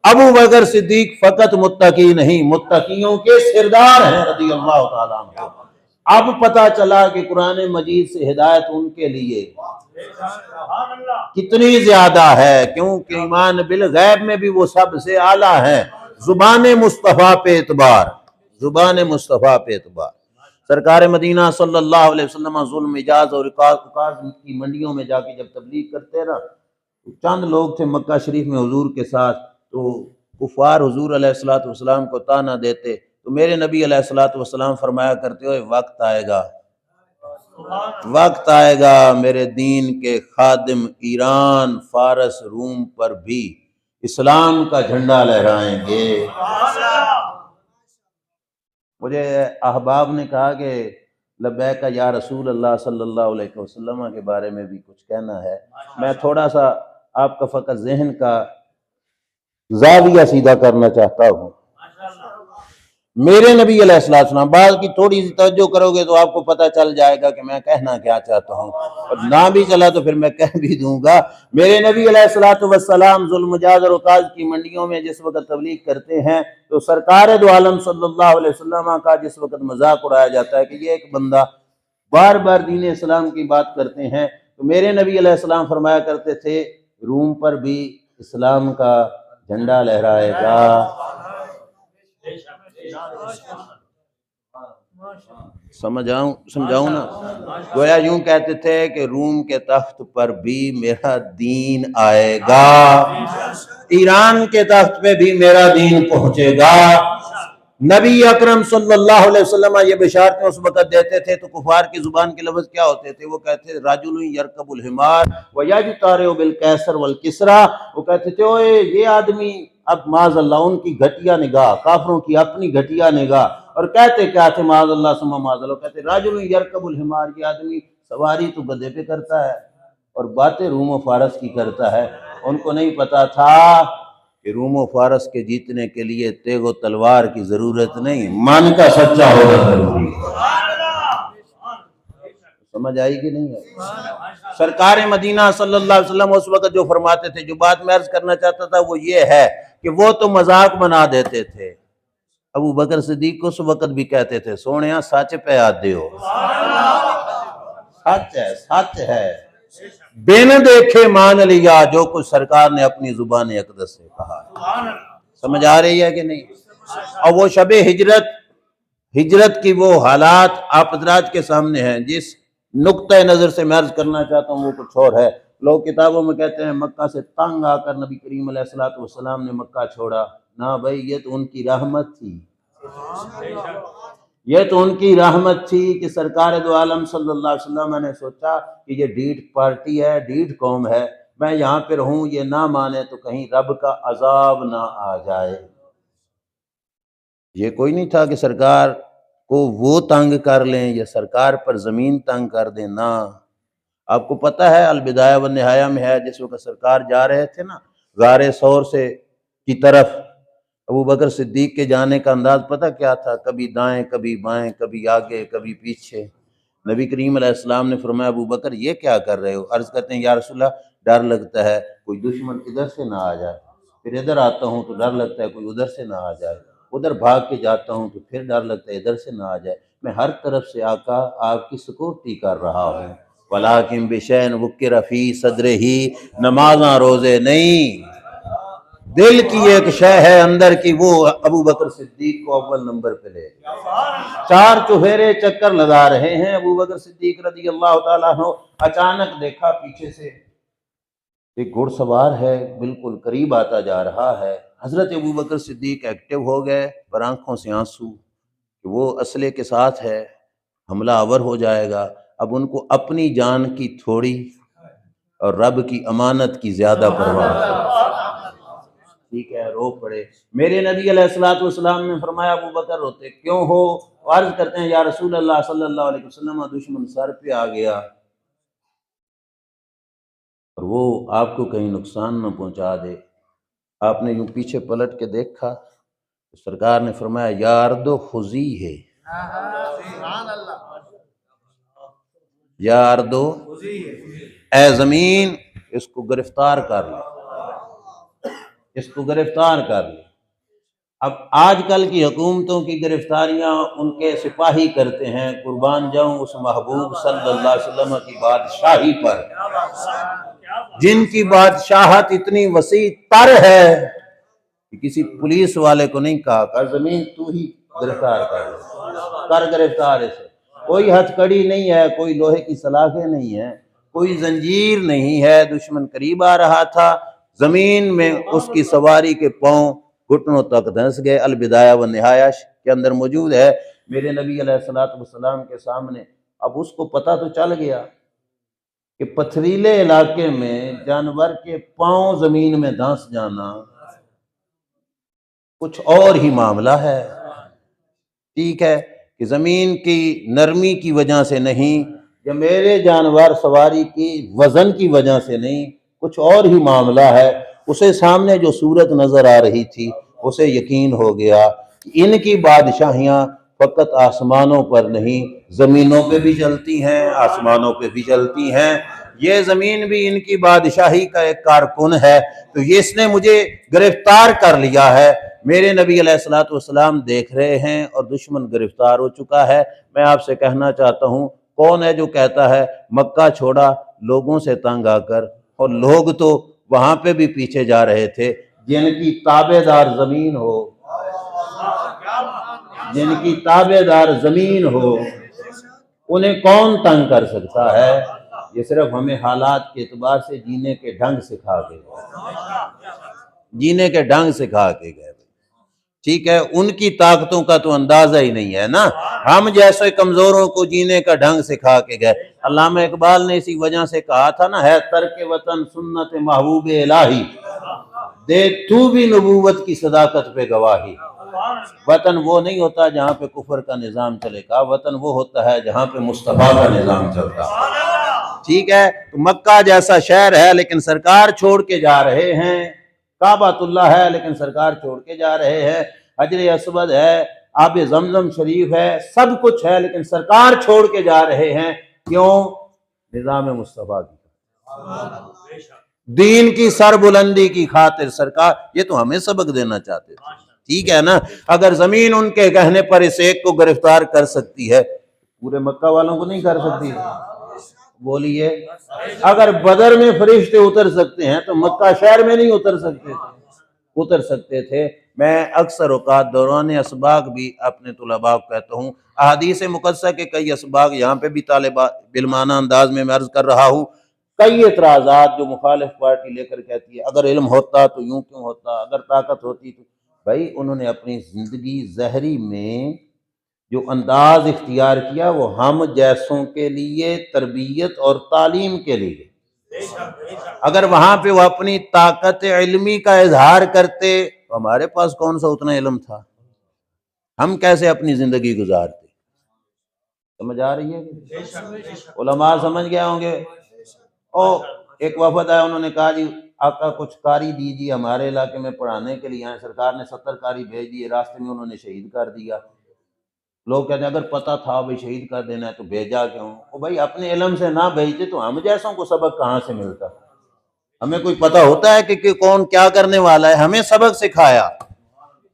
ابو بکر صدیق فقط متقی نہیں، متقیوں کے سردار ہیں رضی اللہ تعالیٰ عنہ۔ اب پتا چلا کہ قرآن مجید سے ہدایت ان کے لیے کتنی زیادہ ہے، کیونکہ ایمان بالغیب میں بھی وہ سب سے اعلیٰ ہے، زبان مصطفیٰ پہ اعتبار، زبان مصطفیٰ پہ اعتبار۔ سرکار مدینہ صلی اللہ علیہ وسلم ظلم، اجاز اور اکاز کی منڈیوں میں جا کے جب تبلیغ کرتے نا، چند لوگ تھے مکہ شریف میں حضور کے ساتھ، تو کفار حضور علیہ السلام کو طعنہ دیتے، تو میرے نبی علیہ السلام فرمایا کرتے ہوئے وقت آئے گا، وقت آئے گا میرے دین کے خادم ایران، فارس، روم پر بھی اسلام کا جھنڈا لہرائیں گے۔ مجھے احباب نے کہا کہ لبیک یا رسول اللہ صلی اللہ علیہ وسلم کے بارے میں بھی کچھ کہنا ہے، میں تھوڑا سا آپ کا فقط ذہن کا زاویہ سیدھا کرنا چاہتا ہوں۔ میرے نبی علیہ السلام، بعض کی تھوڑی سی توجہ کرو گے تو آپ کو پتہ چل جائے گا کہ میں کہنا کیا چاہتا ہوں، اور نہ بھی چلا تو پھر میں کہہ بھی دوں گا۔ میرے نبی علیہ السلام ظلم، اجاز اور اکاز کی منڈیوں میں جس وقت تبلیغ کرتے ہیں تو سرکار دو عالم صلی اللہ علیہ وسلم کا جس وقت مذاق اڑایا جاتا ہے کہ یہ ایک بندہ بار بار دین اسلام کی بات کرتے ہیں، تو میرے نبی علیہ السلام فرمایا کرتے تھے روم پر بھی اسلام کا جھنڈا لہرائے گا۔ سمجھاؤں نا، گویا یوں کہتے تھے کہ روم کے تخت پر بھی میرا دین آئے گا، ایران کے تخت پہ بھی میرا دین پہنچے گا۔ نبی اکرم صلی اللہ علیہ وسلم یہ بشارتیں اس وقت دیتے تھے تو کفار کی زبان کے لفظ کیا ہوتے تھے؟ وہ کہتے تھے رجل یرکب الحمار ویجتارع بالقیصر والکسریٰ، وہ کہتے تھے اوئے یہ آدمی، اب معاذ اللہ ان کی گھٹیا نگاہ، کافروں کی اپنی گھٹیا نگاہ، اور کہتے کیا تھے معاذ اللہ ثم معاذ اللہ، کہتے رجل یرکب الحمار، یہ آدمی سواری تو گدھے پہ کرتا ہے اور باتیں روم و فارس کی کرتا ہے۔ ان کو نہیں پتا تھا کہ روم و فارس کے جیتنے کے لیے تیغ و تلوار کی ضرورت نہیں، من کا سچا ہونا ضروری ہے۔ سمجھ آئی کہ نہیں ہے؟ سرکار مدینہ صلی اللہ علیہ وسلم اس وقت جو فرماتے تھے، جو بات میں عرض کرنا چاہتا تھا وہ یہ ہے کہ وہ تو مذاق بنا دیتے تھے، ابو بکر صدیق کو اس وقت بھی کہتے تھے سونیاں سچ پہ آتے ہو، سچ ہے، سچ ہے، بن دیکھے مان لیا جو کچھ سرکار نے اپنی زبان اقدس سے کہا۔ سمجھ آ رہی ہے کہ نہیں؟ اور وہ شب ہجرت کی وہ حالات آپ حضرات کے سامنے ہیں، جس نقطۂ نظر سے میں عرض کرنا چاہتا ہوں وہ کچھ اور ہے۔ لوگ کتابوں میں کہتے ہیں مکہ سے تنگ آ کر نبی کریم علیہ السلام نے مکہ چھوڑا، نہ بھائی یہ تو ان کی رحمت تھی، یہ تو ان کی رحمت تھی کہ سرکار دو عالم صلی اللہ علیہ وسلم نے سوچا کہ یہ ڈھیٹ پارٹی ہے، ڈھیٹ قوم ہے، میں یہاں پہ رہوں، یہ نہ مانے تو کہیں رب کا عذاب نہ آ جائے۔ یہ کوئی نہیں تھا کہ سرکار کو وہ تنگ کر لیں یا سرکار پر زمین تنگ کر دیں، نہ۔ آپ کو پتہ ہے البدایہ والنہایہ میں ہے، جس وقت سرکار جا رہے تھے نا غار ثور سے کی طرف، ابو بکر صدیق کے جانے کا انداز پتہ کیا تھا؟ کبھی دائیں کبھی بائیں، کبھی آگے کبھی پیچھے۔ نبی کریم علیہ السلام نے فرمایا ابو بکر یہ کیا کر رہے ہو؟ عرض کرتے ہیں یا رسول اللہ ڈر لگتا ہے کوئی دشمن ادھر سے نہ آ جائے، پھر ادھر آتا ہوں تو ڈر لگتا ہے کوئی ادھر سے نہ آ جائے، ادھر بھاگ کے جاتا ہوں تو پھر ڈر لگتا ہے ادھر سے نہ آ جائے، میں ہر طرف سے آقا آپ کی سکورٹی کر رہا ہوں۔ وَلَٰكِن بِشَيْءٍ وُكِّرَ فِي صَدْرِهِ، نمازاں روزے نہیں، دل کی ایک شے ہے اندر کی، وہ ابو بکر صدیق کو اول نمبر پہ لے گئے۔ چار چوفیرے چکر لگا رہے ہیں ابو بکر صدیق رضی اللہ تعالیٰ عنہ، اچانک دیکھا پیچھے سے ایک گھڑ سوار ہے، بالکل قریب آتا جا رہا ہے۔ حضرت ابو بکر صدیق ایکٹیو ہو گئے، پر آنکھوں سے آنسو کہ وہ اسلحے کے ساتھ ہے، حملہ آور ہو جائے گا۔ اب ان کو اپنی جان کی تھوڑی اور رب کی امانت کی زیادہ پرواہ ہے۔ ٹھیک ہے، رو پڑے۔ میرے نبی علیہ السلام نے فرمایا ابو بکر روتے کیوں ہو؟ عرض کرتے ہیں یا رسول اللہ صلی اللہ علیہ وسلم دشمن سر پہ آ گیا اور وہ آپ کو کہیں نقصان نہ پہنچا دے۔ آپ نے یوں پیچھے پلٹ کے دیکھا، سرکار نے فرمایا یا ارض خضی ہے، یا ارض اے زمین اس کو گرفتار کر لے، اس کو گرفتار کر لے۔ اب آج کل کی حکومتوں کی گرفتاریاں ان کے سپاہی کرتے ہیں، قربان جاؤں اس محبوب صلی اللہ علیہ وسلم کی بادشاہی پر، جن کی بادشاہت اتنی وسیع تر ہے کہ کسی پولیس والے کو نہیں کہا کر زمین تو ہی گرفتار کر گرفتار اسے۔ کوئی ہتھ کڑی نہیں ہے، کوئی لوہے کی سلاخیں نہیں ہے، کوئی زنجیر نہیں ہے۔ دشمن قریب آ رہا تھا، زمین میں اس کی سواری کے پاؤں گھٹنوں تک دھنس گئے۔ البدایہ والنہایہ کے اندر موجود ہے۔ میرے نبی علیہ السلام کے سامنے اب اس کو پتہ تو چل گیا کہ پتھریلے علاقے میں جانور کے پاؤں زمین میں دھنس جانا کچھ اور ہی معاملہ ہے۔ ٹھیک ہے کہ زمین کی نرمی کی وجہ سے نہیں، یا میرے جانور سواری کی وزن کی وجہ سے نہیں، کچھ اور ہی معاملہ ہے۔ اسے سامنے جو صورت نظر آ رہی تھی اسے یقین ہو گیا کہ ان کی بادشاہیاں فقط آسمانوں پر نہیں، زمینوں پہ بھی چلتی ہیں، آسمانوں پہ بھی چلتی ہیں۔ یہ زمین بھی ان کی بادشاہی کا ایک کارکن ہے، تو یہ اس نے مجھے گرفتار کر لیا ہے۔ میرے نبی علیہ السلام دیکھ رہے ہیں اور دشمن گرفتار ہو چکا ہے۔ میں آپ سے کہنا چاہتا ہوں کون ہے جو کہتا ہے مکہ چھوڑا لوگوں سے تنگ آ کر، اور لوگ تو وہاں پہ بھی پیچھے جا رہے تھے۔ جن کی تابع دار زمین ہو، جن کی تابع دار زمین ہو، انہیں کون تنگ کر سکتا ہے؟ یہ صرف ہمیں حالات کے اعتبار سے جینے کے ڈھنگ سکھا کے گئے۔ ٹھیک ہے، ان کی طاقتوں کا تو اندازہ ہی نہیں ہے نا، ہم جیسے کمزوروں کو جینے کا ڈھنگ سکھا کے گئے۔ علامہ اقبال نے اسی وجہ سے کہا تھا نا، ہے ترک وطن سنت محبوب الہی، دے تو بھی نبوت کی صداقت پہ گواہی۔ وطن وہ نہیں ہوتا جہاں پہ کفر کا نظام چلے گا، وطن وہ ہوتا ہے جہاں پہ مصطفیٰ کا نظام چلتا ہے۔ ٹھیک ہے، تو مکہ جیسا شہر ہے لیکن سرکار چھوڑ کے جا رہے ہیں، کعبۃ اللہ ہے لیکن سرکار چھوڑ کے جا رہے ہیں، حجر اسود ہے، آب زمزم شریف ہے، سب کچھ ہے، لیکن سرکار چھوڑ کے جا رہے ہیں۔ کیوں؟ نظام مصطفیٰ کی دین کی سربلندی کی خاطر سرکار، یہ تو ہمیں سبق دینا چاہتے تھے۔ ٹھیک ہے نا، اگر زمین ان کے کہنے پر اس ایک کو گرفتار کر سکتی ہے، پورے مکہ والوں کو نہیں کر سکتی؟ بولیے، اگر بدر میں فرشتے اتر سکتے ہیں تو مکہ شہر میں نہیں اتر سکتے تھے۔ میں اکثر اوقات دوران اسباق بھی اپنے طلباء کو کہتا ہوں، احادیث مقدسہ کے کئی اسباق یہاں پہ بھی طالبہ بالمانہ انداز میں عرض کر رہا ہوں۔ کئی اعتراضات جو مخالف پارٹی لے کر کہتی ہے اگر علم ہوتا تو یوں کیوں ہوتا، اگر طاقت ہوتی تو، بھائی انہوں نے اپنی زندگی زہری میں جو انداز اختیار کیا وہ ہم جیسوں کے لیے تربیت اور تعلیم کے لیے۔ اگر وہاں پہ وہ اپنی طاقت علمی کا اظہار کرتے تو ہمارے پاس کون سا اتنا علم تھا؟ ہم کیسے اپنی زندگی گزارتے؟ سمجھ آ رہی ہے؟ علماء سمجھ گئے ہوں گے۔ اور ایک وفد آیا، انہوں نے کہا جی آقا کچھ قاری دیجیے، ہمارے علاقے میں پڑھانے کے لیے آئے۔ سرکار نے 70 قاری بھیج دیے، راستے میں انہوں نے شہید کر دیا۔ لوگ کہتے ہیں اگر پتہ تھا بھائی شہید کر دینا ہے تو بھیجا کیوں؟ وہ بھائی اپنے علم سے نہ بھیجتے تو ہم جیسوں کو سبق کہاں سے ملتا؟ ہمیں کوئی پتہ ہوتا ہے کہ کون کیا کرنے والا ہے؟ ہمیں سبق سکھایا،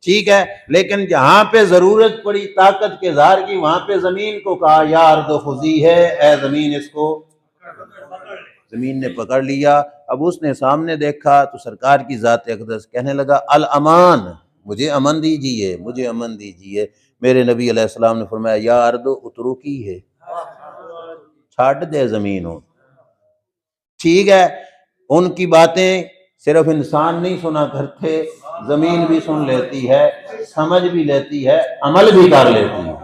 ٹھیک ہے، لیکن جہاں پہ ضرورت پڑی طاقت کے اظہار کی، وہاں پہ زمین کو کہا یا ارض خضی ہے، اے زمین اس کو۔ زمین نے پکڑ لیا۔ اب اس نے سامنے دیکھا تو سرکار کی ذات اقدس کہنے لگا الامان، مجھے امن دیجیے، مجھے امن دیجیے۔ میرے نبی علیہ السلام نے فرمایا یا ارض اترکی ہے، چھاٹ دے زمین ہو۔ ٹھیک ہے، ان کی باتیں صرف انسان نہیں سنا کرتے، زمین بھی سن لیتی ہے، سمجھ بھی لیتی ہے، عمل بھی کر لیتی ہے۔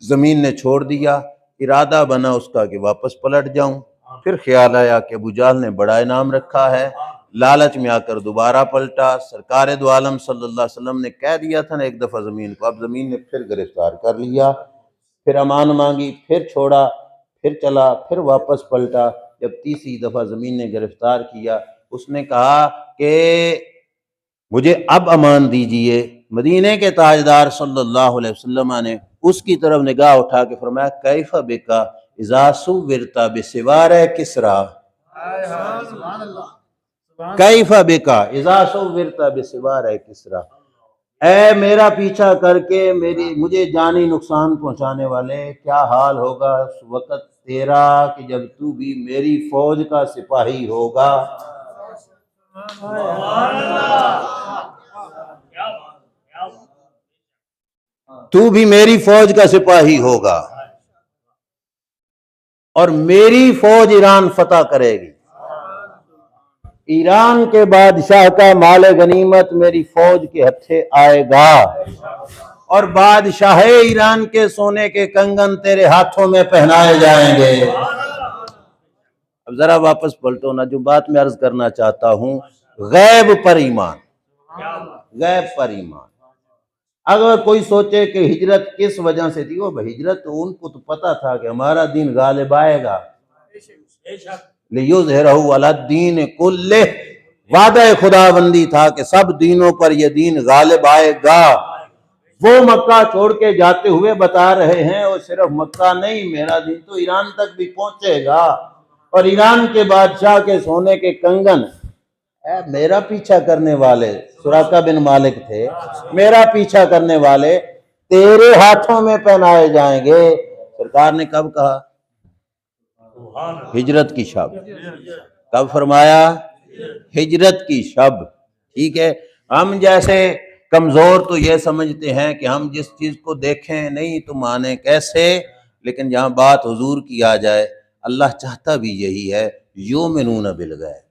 زمین نے چھوڑ دیا، ارادہ بنا اس کا کہ واپس پلٹ جاؤں۔ پھر خیال آیا کہ ابو جہل نے بڑا انعام رکھا ہے، لالچ میں آ کر دوبارہ پلٹا۔ سرکار دو عالم صلی اللہ علیہ وسلم نے کہہ دیا تھا نا ایک دفعہ زمین کو، اب زمین نے پھر گرفتار کر لیا، پھر امان مانگی، پھر چھوڑا، پھر چلا، پھر واپس پلٹا۔ جب تیسری دفعہ زمین نے گرفتار کیا، اس نے کہا کہ مجھے اب امان دیجئے۔ مدینے کے تاجدار صلی اللہ علیہ وسلم نے اس کی طرف نگاہ اٹھا کے فرمایا کیف بکا اذا صورت بسوار کسرا، کیف بکا اذا صورت بسوار کسرا، اے میرا پیچھا کر کے مجھے جانی نقصان پہنچانے والے، کیا حال ہوگا اس وقت تیرا کہ جب تو بھی میری فوج کا سپاہی ہوگا۔ تو بھی میری فوج کا سپاہی ہوگا اور میری فوج ایران فتح کرے گی، ایران کے بادشاہ کا مال غنیمت میری فوج کے ہتھے آئے گا، اور بادشاہ ایران کے سونے کے کنگن تیرے ہاتھوں میں پہنائے جائیں گے۔ اب ذرا واپس پلٹو نا، جو بات میں عرض کرنا چاہتا ہوں، غیب پر ایمان، غیب پر ایمان۔ اگر کوئی سوچے کہ ہجرت کس وجہ سے تھی، وہ ہجرت تو ان کو تو پتا تھا کہ ہمارا دین غالب آئے گا، لِیُظْہِرَہُ عَلَى الدِّینِ کُلِّہ، وعدہ خدا بندی تھا کہ سب دینوں پر یہ دین غالب آئے گا۔ وہ مکہ چھوڑ کے جاتے ہوئے بتا رہے ہیں اور صرف مکہ نہیں، میرا دین تو ایران تک بھی پہنچے گا، اور ایران کے بادشاہ کے سونے کے کنگن، اے میرا پیچھا کرنے والے، سراقہ بن مالک تھے، میرا پیچھا کرنے والے تیرے ہاتھوں میں پہنائے جائیں گے۔ سرکار نے کب کہا؟ ہجرت کی شب۔ کب فرمایا؟ ہجرت کی شب۔ ٹھیک ہے، ہم جیسے کمزور تو یہ سمجھتے ہیں کہ ہم جس چیز کو دیکھیں نہیں تو مانیں کیسے، لیکن جہاں بات حضور کی آ جائے، اللہ چاہتا بھی یہی ہے، یؤمنون بالغیب،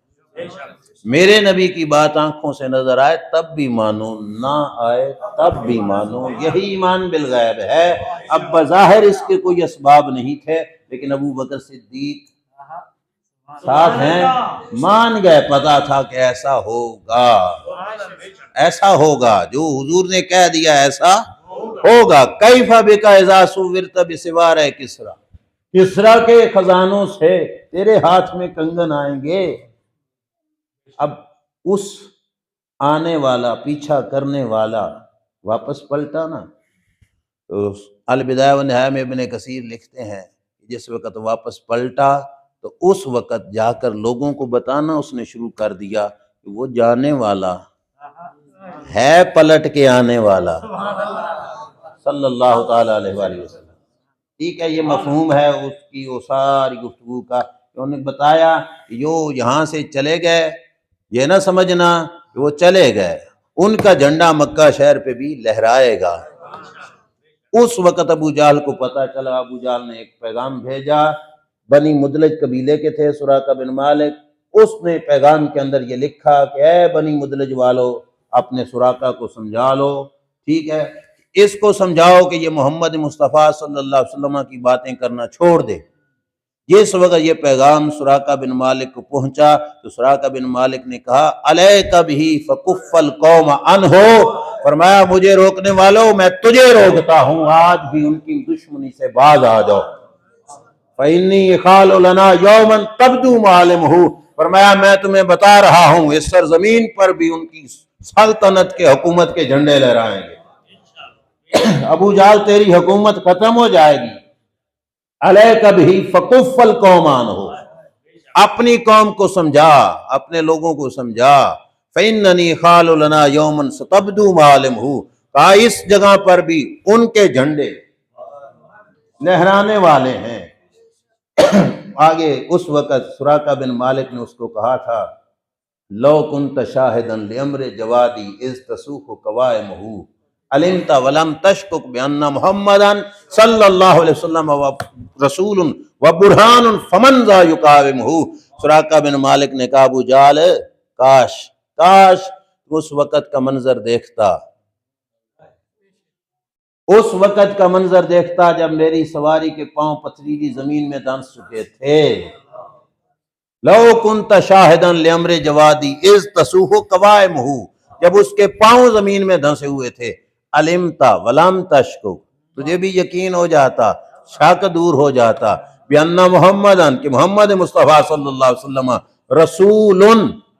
میرے نبی کی بات آنکھوں سے نظر آئے تب بھی مانو، نہ آئے تب بھی مانو، یہی ایمان بالغیب ہے۔ اب بظاہر اس کے کوئی اسباب نہیں تھے، لیکن ابو بکر صدیق ساتھ ہیں، مان گئے، پتا تھا کہ ایسا ہوگا، ایسا ہوگا، جو حضور نے کہہ دیا ایسا ہوگا۔ کیف بک اذا صورت بسوار کسرا، کسرا کے خزانوں سے تیرے ہاتھ میں کنگن آئیں گے۔ اب اس آنے والا، پیچھا کرنے والا واپس پلٹا نا، تو البدایہ و نہایہ میں ابن کثیر لکھتے ہیں جس وقت واپس پلٹا تو اس وقت جا کر لوگوں کو بتانا اس نے شروع کر دیا کہ وہ جانے والا ہے، پلٹ کے آنے والا، صلی اللہ تعالیٰ علیہ وآلہ وسلم۔ ٹھیک ہے، یہ مفہوم ہے اس کی وہ ساری گفتگو کا، انہوں نے بتایا جو یہاں سے چلے گئے، یہ نہ سمجھنا کہ وہ چلے گئے، ان کا جھنڈا مکہ شہر پہ بھی لہرائے گا۔ اس وقت ابو جہل کو پتا چلا، ابو جہل نے ایک پیغام بھیجا، بنی مدلج قبیلے کے تھے سراقہ بن مالک، اس نے پیغام کے اندر یہ لکھا کہ اے بنی مدلج والو، اپنے سراقہ کو سمجھا لو، ٹھیک ہے، اس کو سمجھاؤ کہ یہ محمد مصطفیٰ صلی اللہ علیہ وسلم کی باتیں کرنا چھوڑ دے۔ جس وقت یہ پیغام سراقہ بن مالک کو پہنچا تو سراقہ بن مالک نے کہا علیک بہ فکف القوم عنہ، فرمایا مجھے روکنے والوں میں تجھے روکتا ہوں، آج بھی ان کی دشمنی سے باز آ جاؤ۔ فَإِنِّي يَخَالُ لَنَا يَوْمًا تَبْدُو مَعَالِمُهُ، فرمایا میں تمہیں بتا رہا ہوں اس سرزمین پر بھی ان کی سلطنت کے حکومت کے جھنڈے لہرائیں گے۔ ابو جہل تیری حکومت ختم ہو جائے گی۔ علیک بہ فکف القوم عنہ، اپنی قوم کو سمجھا، اپنے لوگوں کو سمجھا۔ فإننی خال لنا یوما ستبدو معالمہ، کہا اس جگہ پر بھی ان کے جھنڈے لہرانے والے ہیں۔ آگے اس وقت سراقہ بن مالک نے اس کو کہا تھا لو کنت شاہدا لامر جوادی اذ تسوق قوائمہ علمت ولم تشکک بان محمدا صلی اللہ علیہ وسلم رسول و برہان فمن ذا یقاومہ۔ سراقہ بن مالک نے کہا ابو جہل کاش اس وقت کا منظر دیکھتا، اس وقت کا منظر دیکھتا جب میری سواری کے پاؤں پتھریلی زمین میں دھنس چکے تھے۔ لو کنت شاہدا لامر جوادی اذ تسوق قوائمہ، جب اس کے پاؤں زمین میں دھنسے ہوئے تھے۔ علمت ولم تشکک، تجھے بھی یقین ہو جاتا، شک دور ہو جاتا، بأن محمدن کہ محمد مصطفیٰ صلی اللہ علیہ وسلم رسول،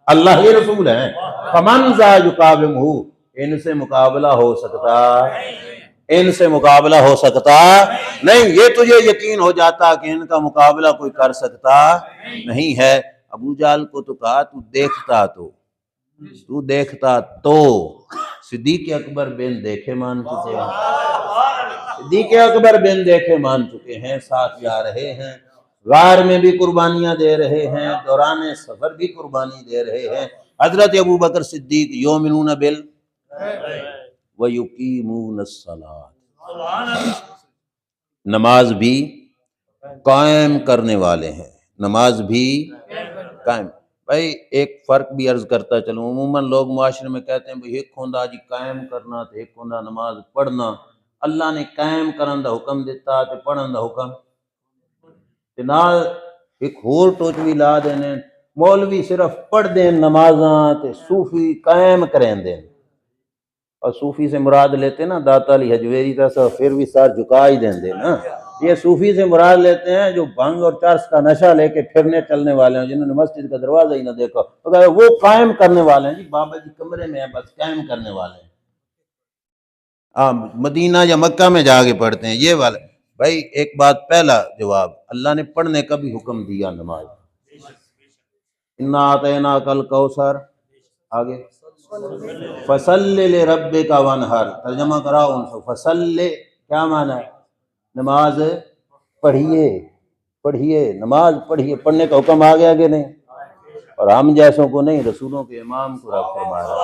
اللہ ہی رسول ہیں۔ فمن ذا یقاومہ، ان سے مقابلہ ہو سکتا، ان سے مقابلہ ہو سکتا نہیں، یہ تجھے یقین ہو جاتا کہ ان کا مقابلہ کوئی کر سکتا نہیں ہے۔ ابو جہل کو تو کہا تو دیکھتا تو صدیق اکبر بن دیکھے مان چکے ہیں، صدیق اکبر بن دیکھے مان چکے ہیں، ساتھ جا رہے ہیں، غار میں بھی قربانیاں دے رہے ہیں، دوران سفر بھی قربانی دے رہے ہیں۔ حضرت ابو بکر صدیق یؤمنون وَيُقِيمُونَ الصَّلَاةَ، نماز بھی قائم کرنے والے ہیں، نماز بھی قائم۔ بھائی ایک فرق بھی عرض کرتا چلوں، عموماً لوگ معاشرے میں کہتے ہیں بھئی ایک ہوندہ جی قائم کرنا تے ایک ہوندہ نماز پڑھنا، اللہ نے قائم کرن دا حکم دیتا تے پڑھن دا حکم تے نال ایک ہور ٹوچ بھی لا دینے، مولوی صرف پڑھ دیں نمازاں تے صوفی قائم کریں دیں، اور صوفی سے مراد لیتے نا داتا علی حجویری تا پھر بھی سر جھکا ہی دیں دے نا، یہ صوفی سے مراد لیتے ہیں جو بھنگ اور چرس کا نشہ لے کے پھرنے چلنے والے ہیں، جنہوں نے مسجد کا دروازہ ہی نہ دیکھا، تو وہ قائم کرنے والے ہیں جی، بابا جی کمرے میں ہیں بس قائم کرنے والے ہیں، مدینہ یا مکہ میں جا کے پڑھتے ہیں یہ والے۔ بھائی ایک بات، پہلا جواب، اللہ نے پڑھنے کا بھی حکم دیا نماز، اِنَّا أَعْطَيْنَاكَ الْكَوْثَرَ، آگے فَصَلِّ لِرَبِّكَ وَانْحَرْ، ترجمہ کراؤ ان سے، فصل کیا معنی ہے؟ نماز پڑھیے، نماز پڑھیے، پڑھنے کا حکم آ گیا کہ نہیں؟ اور ہم جیسوں کو نہیں، رسولوں کے امام کو رب فرمایا،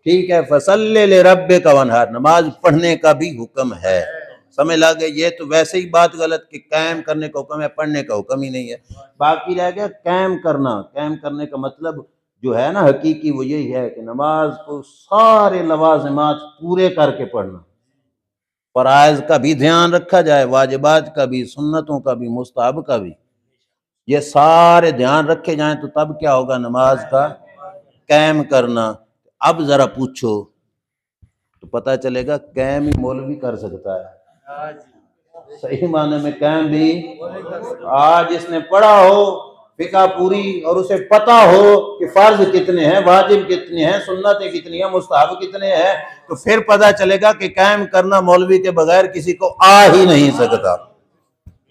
ٹھیک ہے، فَصَلِّ لِرَبِّكَ وَانْحَرْ، نماز پڑھنے کا بھی حکم ہے۔ سمجھ لگے، یہ تو ویسے ہی بات غلط کہ قائم کرنے کا حکم ہے، پڑھنے کا حکم ہی نہیں ہے۔ باقی رہ گیا قائم کرنا، قائم کرنے کا مطلب جو ہے نا حقیقی وہ یہی ہے کہ نماز کو سارے لوازمات پورے کر کے پڑھنا، فرائض کا بھی دھیان رکھا جائے، واجبات کا بھی، سنتوں کا بھی، مستحب کا بھی، یہ سارے دھیان رکھے جائیں تو تب کیا ہوگا؟ نماز کا قائم کرنا۔ اب ذرا پوچھو تو پتہ چلے گا قائم ہی مولوی کر سکتا ہے، صحیح معنی میں قائم بھی آج اس نے پڑھا ہو فقہ پوری اور اسے پتہ ہو کہ فرض کتنے ہیں، واجب کتنے ہیں، سنتیں کتنی ہیں، مستحب کتنے ہیں، تو پھر پتہ چلے گا کہ قائم کرنا مولوی کے بغیر کسی کو آ ہی نہیں سکتا۔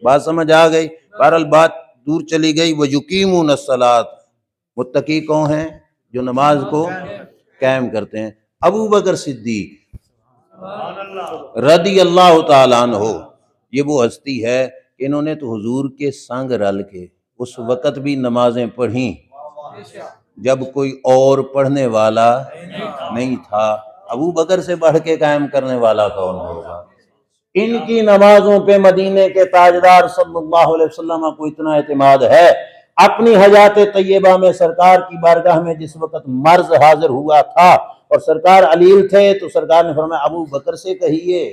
بات سمجھ آ گئی؟ بہرحال بات دور چلی گئی۔ وَيُقِيمُونَ الصَّلَاةَ، متقی کون ہیں؟ جو نماز کو قائم کرتے ہیں۔ ابو بکر صدیق رضی اللہ تعالیٰ عنہ، یہ وہ ہستی ہے کہ انہوں نے تو حضور کے سنگ رل کے اس وقت بھی نمازیں پڑھیں جب کوئی اور پڑھنے والا نہیں تھا۔ ابو بکر سے بڑھ کے قائم کرنے والا کون ہوگا؟ ان کی نمازوں پہ مدینے کے تاجدار صلی اللہ علیہ وسلم کو اتنا اعتماد ہے، اپنی حیات طیبہ میں سرکار کی بارگاہ میں جس وقت مرض حاضر ہوا تھا اور سرکار علیل تھے تو سرکار نے فرمایا ابو بکر سے کہیے،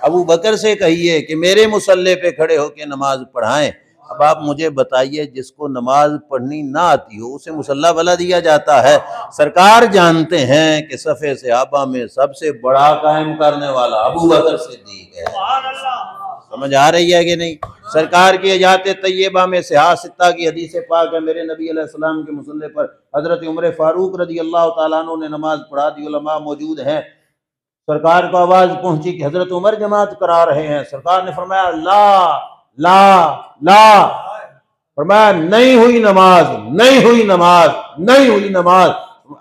ابو بکر سے کہیے کہ میرے مصلی پہ کھڑے ہو کے نماز پڑھائیں۔ اب آپ مجھے بتائیے جس کو نماز پڑھنی نہ آتی ہو اسے مصلی بنا دیا جاتا ہے؟ سرکار جانتے ہیں کہ صفِ صحابہ میں سب سے بڑا قائم کرنے والا ابو بکر صدیق ہے۔ سمجھ آ رہی ہے کہ نہیں؟ سرکار کی حیات طیبہ میں صحاح ستہ کی حدیث پاک ہے، میرے نبی علیہ السلام کے مصلی پر حضرت عمر فاروق رضی اللہ تعالیٰ عنہ نے نماز پڑھا دی، علماء موجود ہیں۔ سرکار کو آواز پہنچی کہ حضرت عمر جماعت کرا رہے ہیں، سرکار نے فرمایا لا لا لا، فرمایا نہیں ہوئی نماز، نہیں ہوئی نماز، نہیں ہوئی نماز۔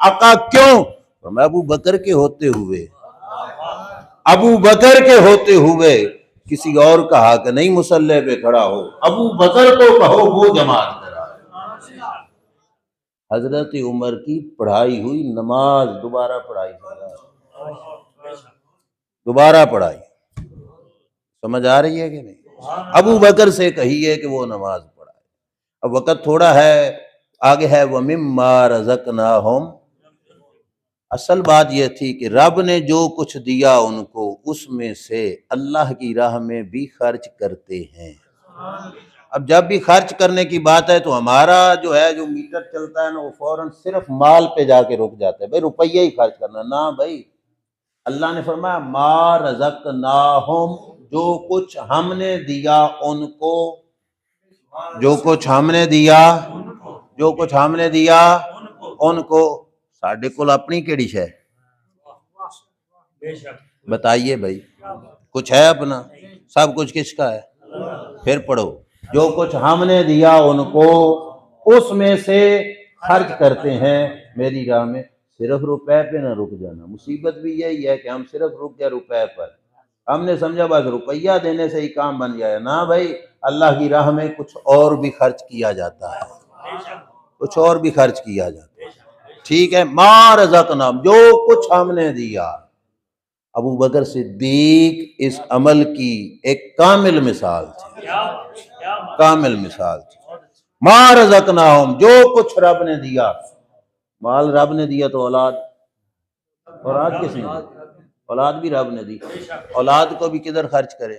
آقا کیوں؟ فرمایا ابو بکر کے ہوتے ہوئے، ابو بکر کے ہوتے ہوئے کسی اور کا حق نہیں مصلی پہ کھڑا ہو، ابو بکر کو کہو وہ جماعت کرائے۔ حضرت عمر کی پڑھائی ہوئی نماز دوبارہ پڑھائی، دوبارہ پڑھائی۔ سمجھ آ رہی ہے کہ نہیں؟ ابو بکر سے کہیے کہ وہ نماز پڑھائے۔ اب وقت تھوڑا ہے، آگے ہے وَمِمَّا رَزَقْنَاهُمْ۔ اصل بات یہ تھی کہ رب نے جو کچھ دیا ان کو اس میں سے اللہ کی راہ میں بھی خرچ کرتے ہیں۔ اب جب بھی خرچ کرنے کی بات ہے تو ہمارا جو ہے جو میٹر چلتا ہے نا وہ فوراً صرف مال پہ جا کے رک جاتا ہے، بھائی روپیہ ہی خرچ کرنا نہ بھائی۔ اللہ نے فرمایا ما رزقناہم، جو کچھ ہم نے دیا ان کو، جو کچھ ہم نے دیا، جو کچھ ہم نے دیا ان کو۔ ساڈے کول اپنی کیڑی شے؟ بتائیے بھائی، کچھ ہے اپنا؟ سب کچھ کس کا ہے؟ پھر پڑھو، جو کچھ ہم نے دیا ان کو اس میں سے خرچ کرتے ہیں میری راہ میں۔ صرف روپے پہ نہ رک جانا، مصیبت بھی یہی ہے کہ ہم صرف رک گئے روپے پر، ہم نے سمجھا بس روپیہ دینے سے ہی کام بن جائے۔ نہ بھائی، اللہ کی راہ میں کچھ اور بھی خرچ کیا جاتا ہے، کچھ اور بھی خرچ کیا جاتا ہے۔ ٹھیک ہے، ما رزقناہم، جو کچھ ہم نے دیا۔ ابو بکر صدیق اس عمل کی ایک کامل مثال تھی، کامل مثال تھی۔ ما رزقناہم، جو کچھ رب نے دیا۔ مال رب نے دیا تو اولاد، اولاد کس نے دی؟ اولاد بھی رب نے دی۔ اولاد کو بھی کدھر خرچ کرے؟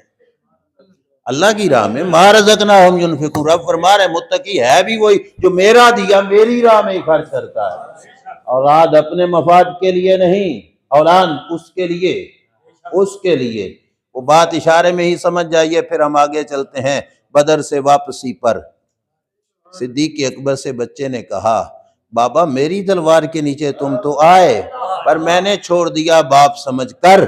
اللہ کی راہ میں۔ ما رزقناہم ینفقون، رب فرما رہے متقی ہے بھی وہی جو میرا دیا میری راہ میں ہی خرچ کرتا ہے۔ اولاد اپنے مفاد کے لیے نہیں، اولاد اس کے لیے، اس کے لیے۔ وہ بات اشارے میں ہی سمجھ جائیے۔ پھر ہم آگے چلتے ہیں بدر سے واپسی پر۔ صدیق اکبر سے بچے نے کہا بابا میری تلوار کے نیچے تم تو آئے پر میں نے چھوڑ دیا باپ سمجھ کر۔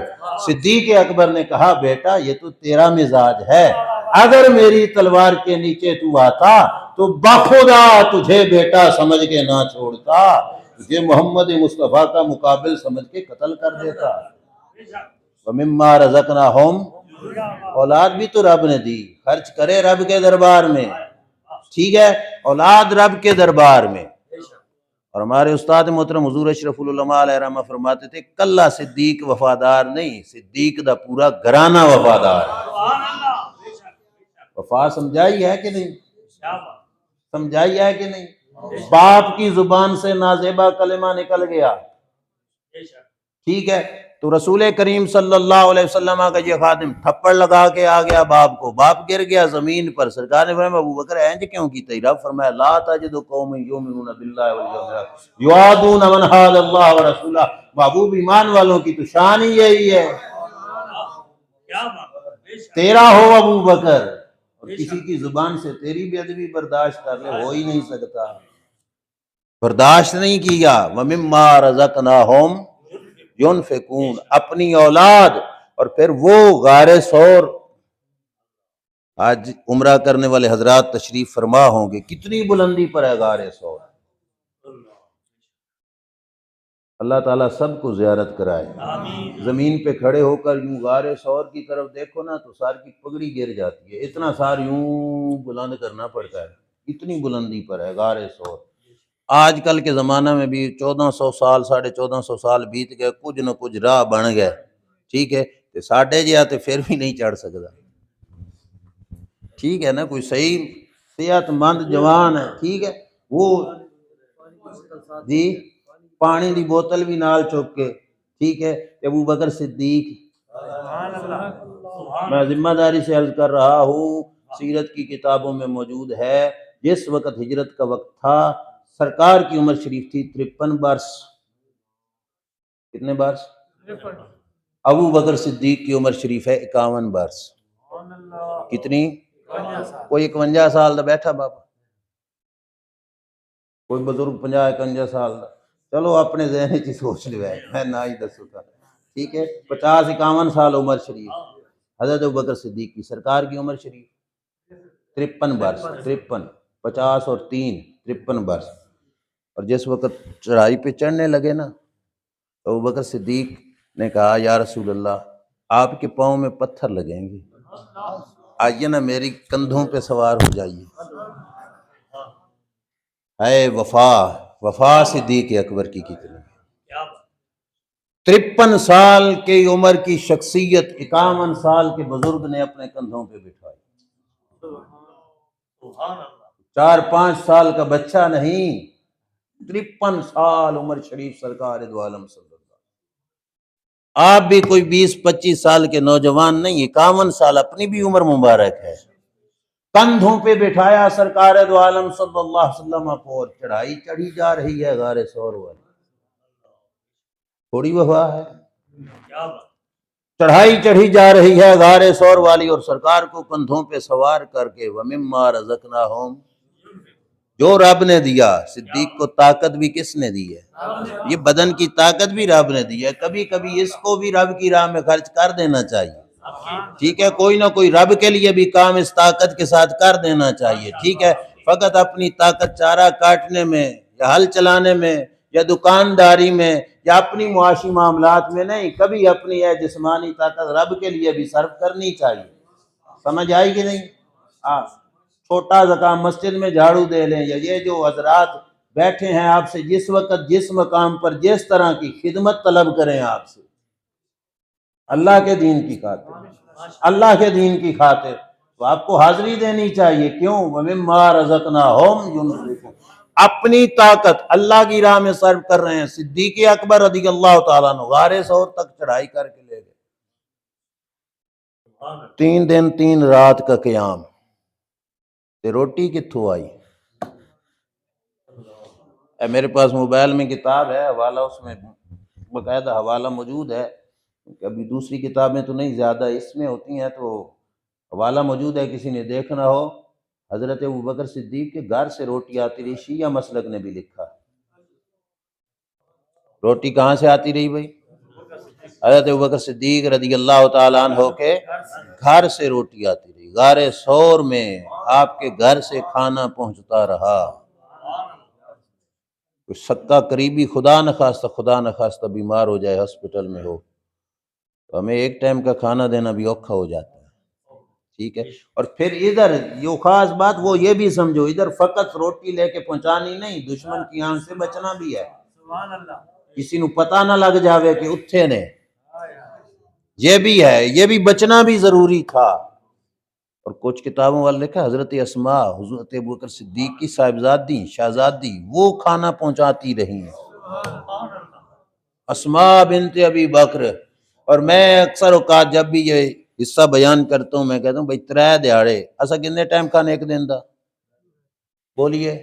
صدیق اکبر نے کہا بیٹا یہ تو تیرا مزاج ہے، اگر میری تلوار کے نیچے تو آتا تو بخدا تجھے بیٹا سمجھ کے نہ چھوڑتا، تجھے محمد مصطفیٰ کا مقابل سمجھ کے قتل کر دیتا۔ وَمِمَّا رَزَقْنَاهُمْ، اولاد بھی تو رب نے دی، خرچ کرے رب کے دربار میں، ٹھیک ہے، اولاد رب کے دربار میں۔ اور ہمارے استاد محترم حضور اشرف العلماء علیہ رحمہ فرماتے تھے کلہ صدیق وفادار نہیں، صدیق دا پورا گھرانہ وفادار ہے۔ وفا سمجھائی ہے کہ نہیں؟ سمجھائی ہے کہ نہیں؟ باپ کی زبان سے نازیبا کلمہ نکل گیا، ٹھیک ہے، تو رسول کریم صلی اللہ علیہ وسلم کا یہ خادم تھپڑ لگا کے آ گیا باپ کو، باپ گر گیا زمین پر۔ سرکار نے فرمایا ابو بکر اینج کیوں کی؟ رب فرمایا لا تجد قوم یؤمنون باللہ والیوم الآخر یوادون من حاد اللہ ورسولہ، محبوب ایمان والوں کی تو شان ہی یہی ہے۔ تیرا ہو ابو بکر اور کسی کی زبان سے تیری بے ادبی برداشت کر لے، ہو ہی نہیں سکتا، برداشت نہیں کیا۔ وَمِمَّا رَزَقْنَاهُمْ يُنْفِقُونَ، اپنی اولاد، اور پھر وہ غار ثور۔ آج عمرہ کرنے والے حضرات تشریف فرما ہوں گے، کتنی بلندی پر ہے غار ثور۔ اللہ تعالیٰ سب کو زیارت کرائے۔ زمین پہ کھڑے ہو کر یوں غار ثور کی طرف دیکھو نا تو سار کی پگڑی گر جاتی ہے، اتنا سار یوں بلند کرنا پڑتا ہے، اتنی بلندی پر ہے غار ثور۔ آج کل کے زمانہ میں بھی 1400 سال 1450 سال بیت گئے، کچھ نہ کچھ راہ بن گئے، ٹھیک ہے، تے ساڈے جیا تے پھر بھی نہیں چڑھ سکتا، ٹھیک ہے نا، کوئی صحیح صحت مند جوان ہے، ٹھیک ہے، وہ جی پانی دی بوتل بھی نال چک کے، ٹھیک ہے، ابو بکر صدیق، میں ذمہ داری سے عرض کر رہا ہوں سیرت کی کتابوں میں موجود ہے، جس وقت ہجرت کا وقت تھا سرکار کی عمر شریف تھی 53 برس۔ کتنے برس؟ ابو بکر صدیق کی عمر شریف ہے 51 برس۔ کتنی؟ کوئی 51 سال دا بیٹھا بابا، کوئی بزرگ 50-51 سال دا، چلو اپنے ذہن چ سوچ لو، میں نہ ہی دسوں گا، ٹھیک ہے۔ 50-51 سال عمر شریف حضرت ابو بکر صدیق کی، سرکار کی عمر شریف 53 برس، 53، 50 اور 3، 53 برس۔ اور جس وقت چڑھائی پہ چڑھنے لگے نا تو ابو بکر صدیق نے کہا یا رسول اللہ آپ کے پاؤں میں پتھر لگیں گے، آئیے نا میری کندھوں پہ سوار ہو جائیے۔ اے وفا صدیق اکبر کی کتنی، 53 سال کی عمر کی شخصیت 51 سال کے بزرگ نے اپنے کندھوں پہ بٹھائی، 4-5 سال کا بچہ نہیں، 53 سال عمر شریف سرکار دو عالم صلی اللہ۔ آپ بھی کوئی 20-25 سال کے نوجوان نہیں، 51 سال اپنی بھی عمر مبارک ہے، کندھوں پہ بٹھایا سرکار دو عالم صلی اللہ علیہ وسلم کو، اور چڑھائی چڑھی جا رہی ہے غار ثور والی، تھوڑی وفا ہے، چڑھائی چڑھی جا رہی ہے غار ثور والی، اور سرکار کو کندھوں پہ سوار کر کے وَمِمَّا رَزَقْنَاهُمْ، جو رب نے دیا۔ صدیق کو طاقت بھی کس نے دی ہے؟ یہ بدن کی طاقت بھی رب نے دی ہے، کبھی کبھی اس کو بھی رب کی راہ میں خرچ کر دینا چاہیے، ٹھیک ہے، کوئی نہ کوئی رب کے لیے بھی کام اس طاقت کے ساتھ کر دینا چاہیے، ٹھیک ہے۔ فقط اپنی طاقت چارہ کاٹنے میں یا ہل چلانے میں یا دکانداری میں یا اپنی معاشی معاملات میں نہیں، کبھی اپنی یہ جسمانی طاقت رب کے لیے بھی صرف کرنی چاہیے۔ سمجھ آئی کہ نہیں؟ چھوٹا سا کام مسجد میں جھاڑو دے لیں، یا یہ جو حضرات بیٹھے ہیں آپ سے جس وقت جس مقام پر جس طرح کی خدمت طلب کریں آپ سے، اللہ کے دین کی خاطر، اللہ کے دین کی خاطر، تو آپ کو حاضری دینی چاہیے۔ کیوں؟ وَمِمَّا رَزَقْنَاهُمْ يُنْفِقُونَ، اپنی طاقت اللہ کی راہ میں صرف کر رہے ہیں۔ صدیق اکبر رضی اللہ تعالیٰ عنہ غار ثور تک چڑھائی کر کے لے گئے، 3 دن 3 رات کا قیام، تے روٹی کتھوں آئی؟ میرے پاس موبائل میں کتاب ہے، حوالہ اس میں باقاعدہ حوالہ موجود ہے، ابھی دوسری کتابیں تو نہیں، زیادہ اس میں ہوتی ہیں، تو حوالہ موجود ہے، کسی نے دیکھنا ہو۔ حضرت ابوبکر صدیق کے گھر سے روٹی آتی رہی، شیعہ مسلک نے بھی لکھا، روٹی کہاں سے آتی رہی بھائی؟ حضرت ابوبکر صدیق رضی اللہ تعالیٰ عنہ کے گھر سے روٹی آتی رہی، غار ثور میں آپ کے گھر سے کھانا پہنچتا رہا۔ کوئی سکا قریبی خدا نخواستہ بیمار ہو جائے، ہسپتال میں ہو، تو ہمیں ایک ٹائم کا کھانا دینا بھی اوکھا ہو جاتا ہے، ٹھیک ہے۔ اور پھر ادھر یہ خاص بات وہ یہ بھی سمجھو، ادھر فقط روٹی لے کے پہنچانی نہیں، دشمن کی آنکھ سے بچنا بھی ہے، کسی نو پتہ نہ لگ جاوے کہ اتھے نے، یہ بھی ہے، یہ بھی بچنا بھی ضروری تھا۔ اور کچھ کتابوں والے لکھا حضرت اسماء حضرت ابوبکر صدیق کی صاحبزادی شہزادی وہ کھانا پہنچاتی رہی ہیں، اسماء بنت ابی بکر۔ اور میں اکثر اوقات جب بھی یہ حصہ بیان کرتا ہوں میں کہتا ہوں بھائی 3 دیہاڑے اسا کتنے ٹائم کھانے ایک دن دا؟ بولیے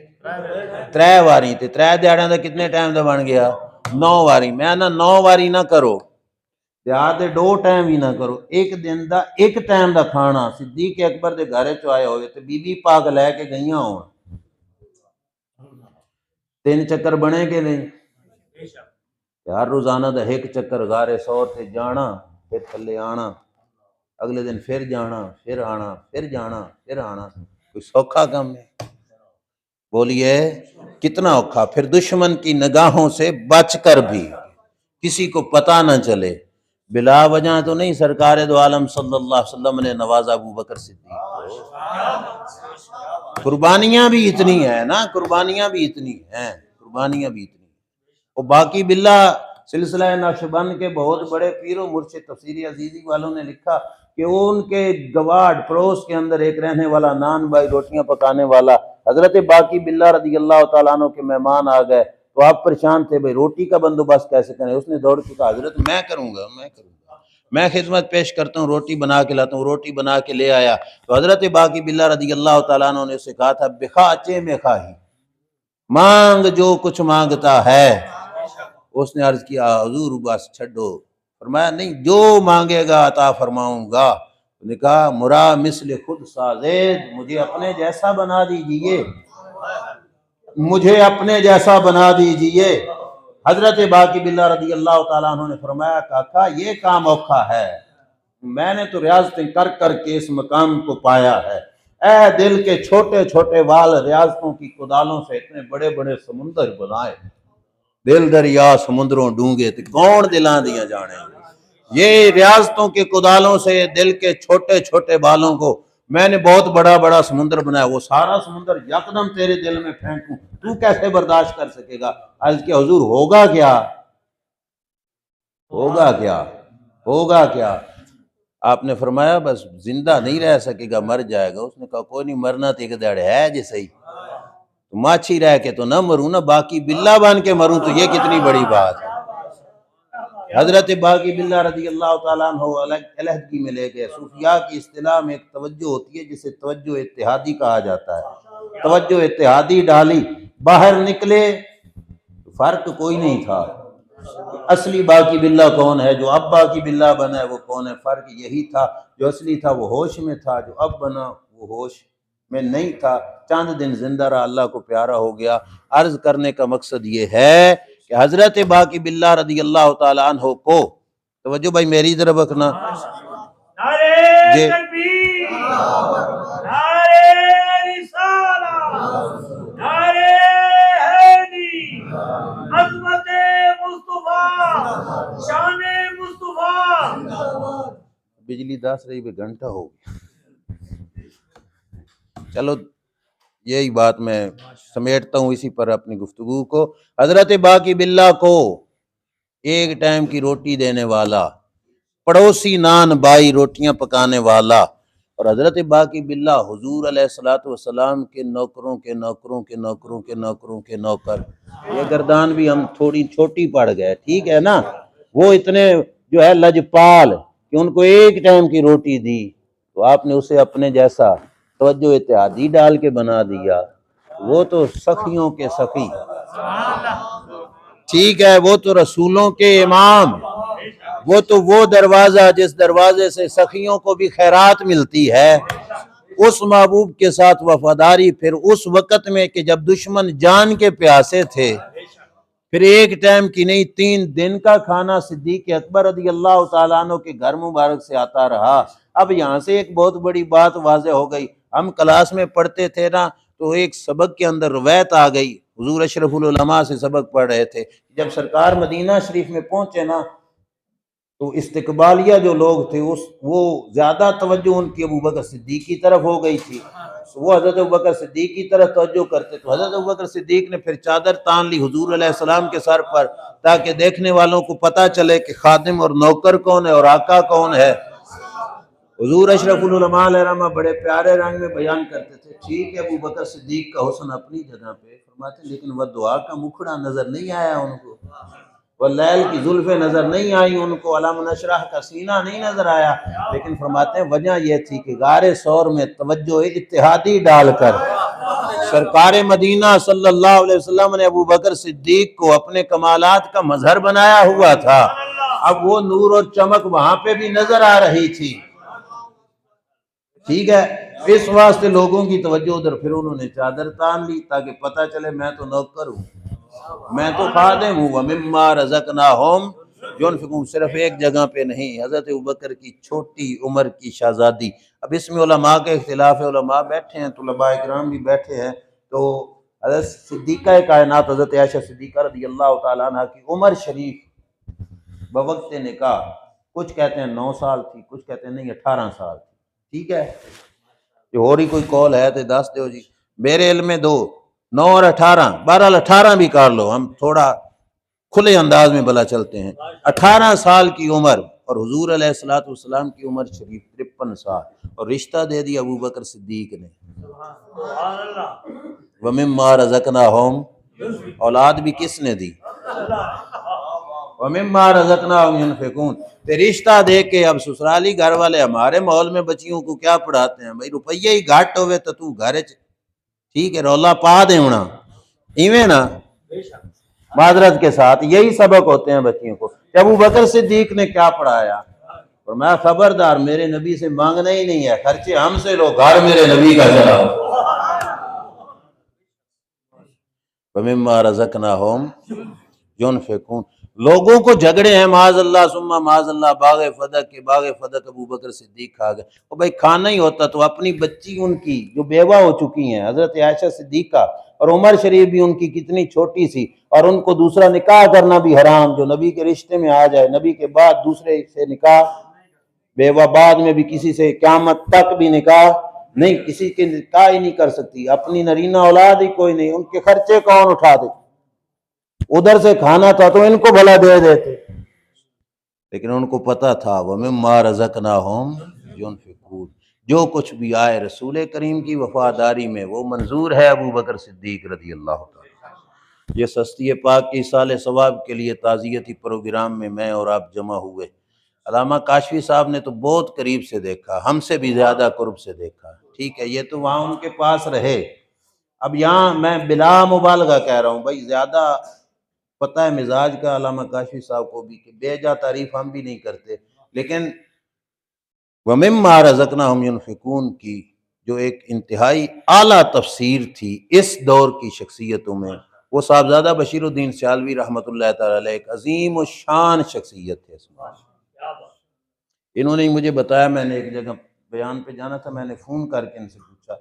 3 واری، تے 3 دیہاڑیاں دا کتنے ٹائم دا بن گیا؟ 9 واری۔ میں نا 9 واری نہ کرو، دیہات 2 ٹائم ہی نہ کرو، ایک دن دا ایک ٹائم دا کھانا۔ صدیق اکبر دے گھرے چ آئے ہوئے تے بی بی پاک لے کے گئیاں ہوں، 3 چکر بنے کے نہیں، ہر روزانہ دا ایک چکر غار ثور تے جانا، پھر تھلے آنا، اگلے دن پھر جانا، پھر آنا، پھر جانا، پھر آنا، کوئی سوکھا کام ہے؟ بولیے کتنا اوکھا۔ پھر دشمن کی نگاہوں سے بچ کر بھی کسی کو پتہ نہ چلے، بلا وجہ تو نہیں سرکار دو عالم صلی اللہ علیہ وسلم نے نوازا ابوبکر صدیق کو۔ قربانیاں بھی اتنی ہیں نا، قربانیاں بھی اتنی ہیں، قربانیاں بھی اتنی ہیں۔ اور باقی باللہ سلسلہ نقشبند کے بہت بڑے پیر و مرشد تفسیری عزیزی والوں نے لکھا کہ ان کے گواڑ پڑوس کے اندر ایک رہنے والا نان بھائی روٹیاں پکانے والا حضرت باقی باللہ رضی اللہ تعالیٰ عنہ کے مہمان آ گئے تو آپ پریشان تھے بھائی روٹی کا بندوبست کیسے کریں، اس نے دوڑ کے کہا حضرت میں کروں گا۔ میں خدمت پیش کرتا ہوں، روٹی بنا کے لاتا ہوں، روٹی بنا کے لے آیا تو حضرت باقی باللہ رضی اللہ تعالیٰ عنہ نے اسے کہا تھا بخاچے میں خواہی، مانگ جو کچھ مانگتا ہے۔ اس نے عرض کیا حضور بس چھڈو، فرمایا نہیں، جو مانگے گا عطا فرماؤں گا۔ نے کہا مرا مثل خود سازید، مجھے اپنے جیسا بنا دیجئے، مجھے اپنے جیسا بنا دیجئے۔ حضرت باقی باللہ رضی اللہ تعالیٰ عنہ نے فرمایا کاکا یہ کام اوکھا ہے، میں نے تو ریاضتیں کر کر کے اس مقام کو پایا ہے۔ اے دل کے چھوٹے چھوٹے وال ریاضتوں کی کدالوں سے اتنے بڑے بڑے سمندر بنائے، دل دریا سمندروں ڈونگے تھے کون دلاں دیا جانے۔ یہ ریاضتوں کے کدالوں سے دل کے چھوٹے چھوٹے بالوں کو میں نے بہت بڑا بڑا سمندر بنایا، وہ سارا سمندر یکدم تیرے دل میں پھینکوں تو کیسے برداشت کر سکے گا؟ عرض کہ حضور ہوگا کیا، ہوگا کیا، ہوگا کیا؟ آپ نے فرمایا بس زندہ نہیں رہ سکے گا، مر جائے گا۔ اس نے کہا کوئی نہیں، مرنا تو ایک دڑ ہے جی صحیح، ماچھی رہ کے تو نہ مروں نا، باقی باللہ بن کے مروں تو یہ کتنی بڑی بات ہے۔ حضرت باقی باللہ رضی اللہ تعالیٰ عنہ علیحدگی میں لے گئے۔ صوفیاء کی اصطلاح میں ایک توجہ ہوتی ہے جسے توجہ اتحادی کہا جاتا ہے، توجہ اتحادی ڈالی، باہر نکلے فرق کوئی نہیں تھا، اصلی باقی باللہ کون ہے، جو اب باقی باللہ بنا ہے وہ کون ہے، فرق یہی تھا، جو اصلی تھا وہ ہوش میں تھا، جو اب بنا وہ ہوش میں نہیں تھا۔ چند دن زندہ رہا، اللہ کو پیارا ہو گیا۔ عرض کرنے کا مقصد یہ ہے کہ حضرت باقی باللہ رضی اللہ تعالیٰ عنہ کو، توجہ بھائی میری طرف رکھنا، نعرہ تکبیر، نعرہ رسالہ، نعرہ حیدری، عظمت مصطفیٰ، شان مصطفیٰ۔ بجلی 10 رہی بھی گھنٹہ ہو گیا، چلو یہی بات میں سمیٹتا ہوں اسی پر اپنی گفتگو کو۔ حضرت باقی باللہ کو ایک ٹائم کی روٹی دینے والا، پڑوسی نان بائی روٹیاں پکانے والا، اور حضرت باقی باللہ حضور علیہ السلام کے نوکروں کے نوکروں کے نوکروں کے نوکروں کے نوکر۔ یہ گردان بھی ہم تھوڑی چھوٹی پڑ گئے، ٹھیک ہے نا، وہ اتنے جو ہے لجپال کہ ان کو ایک ٹائم کی روٹی دی تو آپ نے اسے اپنے جیسا توجہ اتحادی ڈال کے بنا دیا۔ وہ تو سخیوں کے سخی، ٹھیک ہے، وہ تو رسولوں کے امام، وہ تو وہ دروازہ جس دروازے سے سخیوں کو بھی خیرات ملتی ہے، اس محبوب کے ساتھ وفاداری، پھر اس وقت میں کہ جب دشمن جان کے پیاسے تھے، پھر ایک ٹائم کی نہیں 3 دن کا کھانا صدیق اکبر رضی اللہ تعالیٰ عنہ کے گھر مبارک سے آتا رہا۔ اب یہاں سے ایک بہت بڑی بات واضح ہو گئی، ہم کلاس میں پڑھتے تھے نا تو ایک سبق کے اندر روایت آ گئی، حضور اشرف العلماء سے سبق پڑھ رہے تھے، جب سرکار مدینہ شریف میں پہنچے نا تو استقبالیہ جو لوگ تھے وہ زیادہ توجہ ان کی ابوبکر صدیق کی طرف ہو گئی تھی، وہ حضرت ابوبکر صدیق کی طرف توجہ کرتے، تو حضرت ابوبکر صدیق نے پھر چادر تان لی حضور علیہ السلام کے سر پر تاکہ دیکھنے والوں کو پتہ چلے کہ خادم اور نوکر کون ہے اور آقا کون ہے۔ حضور اشرف العلماء علیہ رحمہ بڑے پیارے رنگ میں بیان کرتے تھے، ٹھیک ہے ابوبکر صدیق کا حسن اپنی جگہ پہ، فرماتے لیکن وہ دعا کا مکھڑا نظر نہیں آیا ان کو، وہ لیل کی زلفیں نظر نہیں آئی ان کو، علم نشرح کا سینہ نہیں نظر آیا، لیکن فرماتے ہیں وجہ یہ تھی کہ غار ثور میں توجہ اتحادی ڈال کر سرکار مدینہ صلی اللہ علیہ وسلم نے ابوبکر صدیق کو اپنے کمالات کا مظہر بنایا ہوا تھا، اب وہ نور اور چمک وہاں پہ بھی نظر آ رہی تھی، ٹھیک ہے، اس واسطے لوگوں کی توجہ ادھر، پھر انہوں نے چادر تان لی تاکہ پتہ چلے میں تو نوکر ہوں، میں تو خادم ہوں، وَمِمَّا رَزَقْنَاهُمْ يُنْفِقُونَ، صرف ایک جگہ پہ نہیں، حضرت ابوبکر کی چھوٹی عمر کی شہزادی۔ اب اس میں علماء کے اختلاف ہے، علماء بیٹھے ہیں، طلباء کرام بھی بیٹھے ہیں، تو حضرت صدیقہ کائنات حضرت عائشہ صدیقہ رضی اللہ تعالیٰ عنہ کی عمر شریف بوقت نکاح کچھ کہتے ہیں 9 سال تھی، کچھ کہتے ہیں نہیں 18 سال تھی، ٹھیک ہے، جو اور ہی کوئی قول ہے تو دس دیو جی، میرے علم میں 2، 9 اور 18، بہرحال 18 بھی کر لو، ہم تھوڑا کھلے انداز میں بلا چلتے ہیں، 18 سال کی عمر، اور حضور علیہ السلام کی عمر شریف 53 سال، اور رشتہ دے دیا ابوبکر صدیق نے، وَمِمَّا رَزَقْنَاهُمْ، اولاد بھی کس نے دی؟ وَمِمَّا رَزَقْنَاهُمْ يُنْفِقُونَ۔ پھر رشتہ دے کے اب سسرالی گھر والے ہمارے ماحول میں بچیوں کو کیا پڑھاتے ہیں؟ بھائی روپیہ ہی گھٹ ہوئے تو تو گھر ٹھیک ہے رولا پا دے ہونا ایویں نا معذرت کے ساتھ یہی سبق ہوتے ہیں بچیوں کو۔ ابو بکر صدیق نے کیا پڑھایا؟ اور میں خبردار میرے نبی سے مانگنا ہی نہیں ہے، خرچے ہم سے لو، گھر میرے نبی کا چلاؤ۔ وَمِمَّا رَزَقْنَاهُمْ يُنْفِقُونَ۔ لوگوں کو جھگڑے ہیں معاذ اللہ ثم معاذ اللہ، باغ فدق کے باغ فدق ابو بکر صدیق کھا گئے۔ اور بھائی کھانا ہی ہوتا تو اپنی بچی ان کی جو بیوہ ہو چکی ہیں حضرت عائشہ صدیقہ اور عمر شریف بھی ان کی کتنی چھوٹی سی، اور ان کو دوسرا نکاح کرنا بھی حرام، جو نبی کے رشتے میں آ جائے، نبی کے بعد دوسرے سے نکاح، بیوہ بعد میں بھی کسی سے قیامت تک بھی نکاح نہیں، کسی کے نکاح ہی نہیں کر سکتی، اپنی نرینہ اولاد ہی کوئی نہیں، ان کے خرچے کون اٹھا دے؟ ادھر سے کھانا تھا تو ان کو بھلا دے دیتے، لیکن ان کو پتا تھا وَمِمَّا رَزَقْنَاهُمْ يُنْفِقُونَ۔ جو کچھ بھی آئے رسول کریم کی وفاداری میں وہ منظور ہے ابو بکر صدیق رضی اللہ تعالیٰ۔ یہ سستی پاک کی سال ثواب کے لیے تعزیتی پروگرام میں میں اور آپ جمع ہوئے۔ علامہ کاشفی صاحب نے تو بہت قریب سے دیکھا، ہم سے بھی زیادہ قرب سے دیکھا، ٹھیک ہے، یہ تو وہاں ان کے پاس رہے۔ اب یہاں میں بلا مبالغہ کہہ رہا ہوں بھائی، زیادہ پتہ ہے مزاج کا علامہ کاشفی صاحب کو بھی کہ بے جا تعریف ہم بھی نہیں کرتے، لیکن وَمِمَّا رَزَقْنَاهُمْ يُنْفِقُونَ کی جو ایک انتہائی اعلیٰ تفسیر تھی اس دور کی شخصیتوں میں، وہ صاحبزادہ بشیر الدین سیالوی رحمۃ اللہ تعالی علیہ ایک عظیم و شان شخصیت ہے۔ انہوں نے مجھے بتایا، میں نے ایک جگہ بیان پہ جانا تھا، میں نے فون کر کے ان سے پوچھا،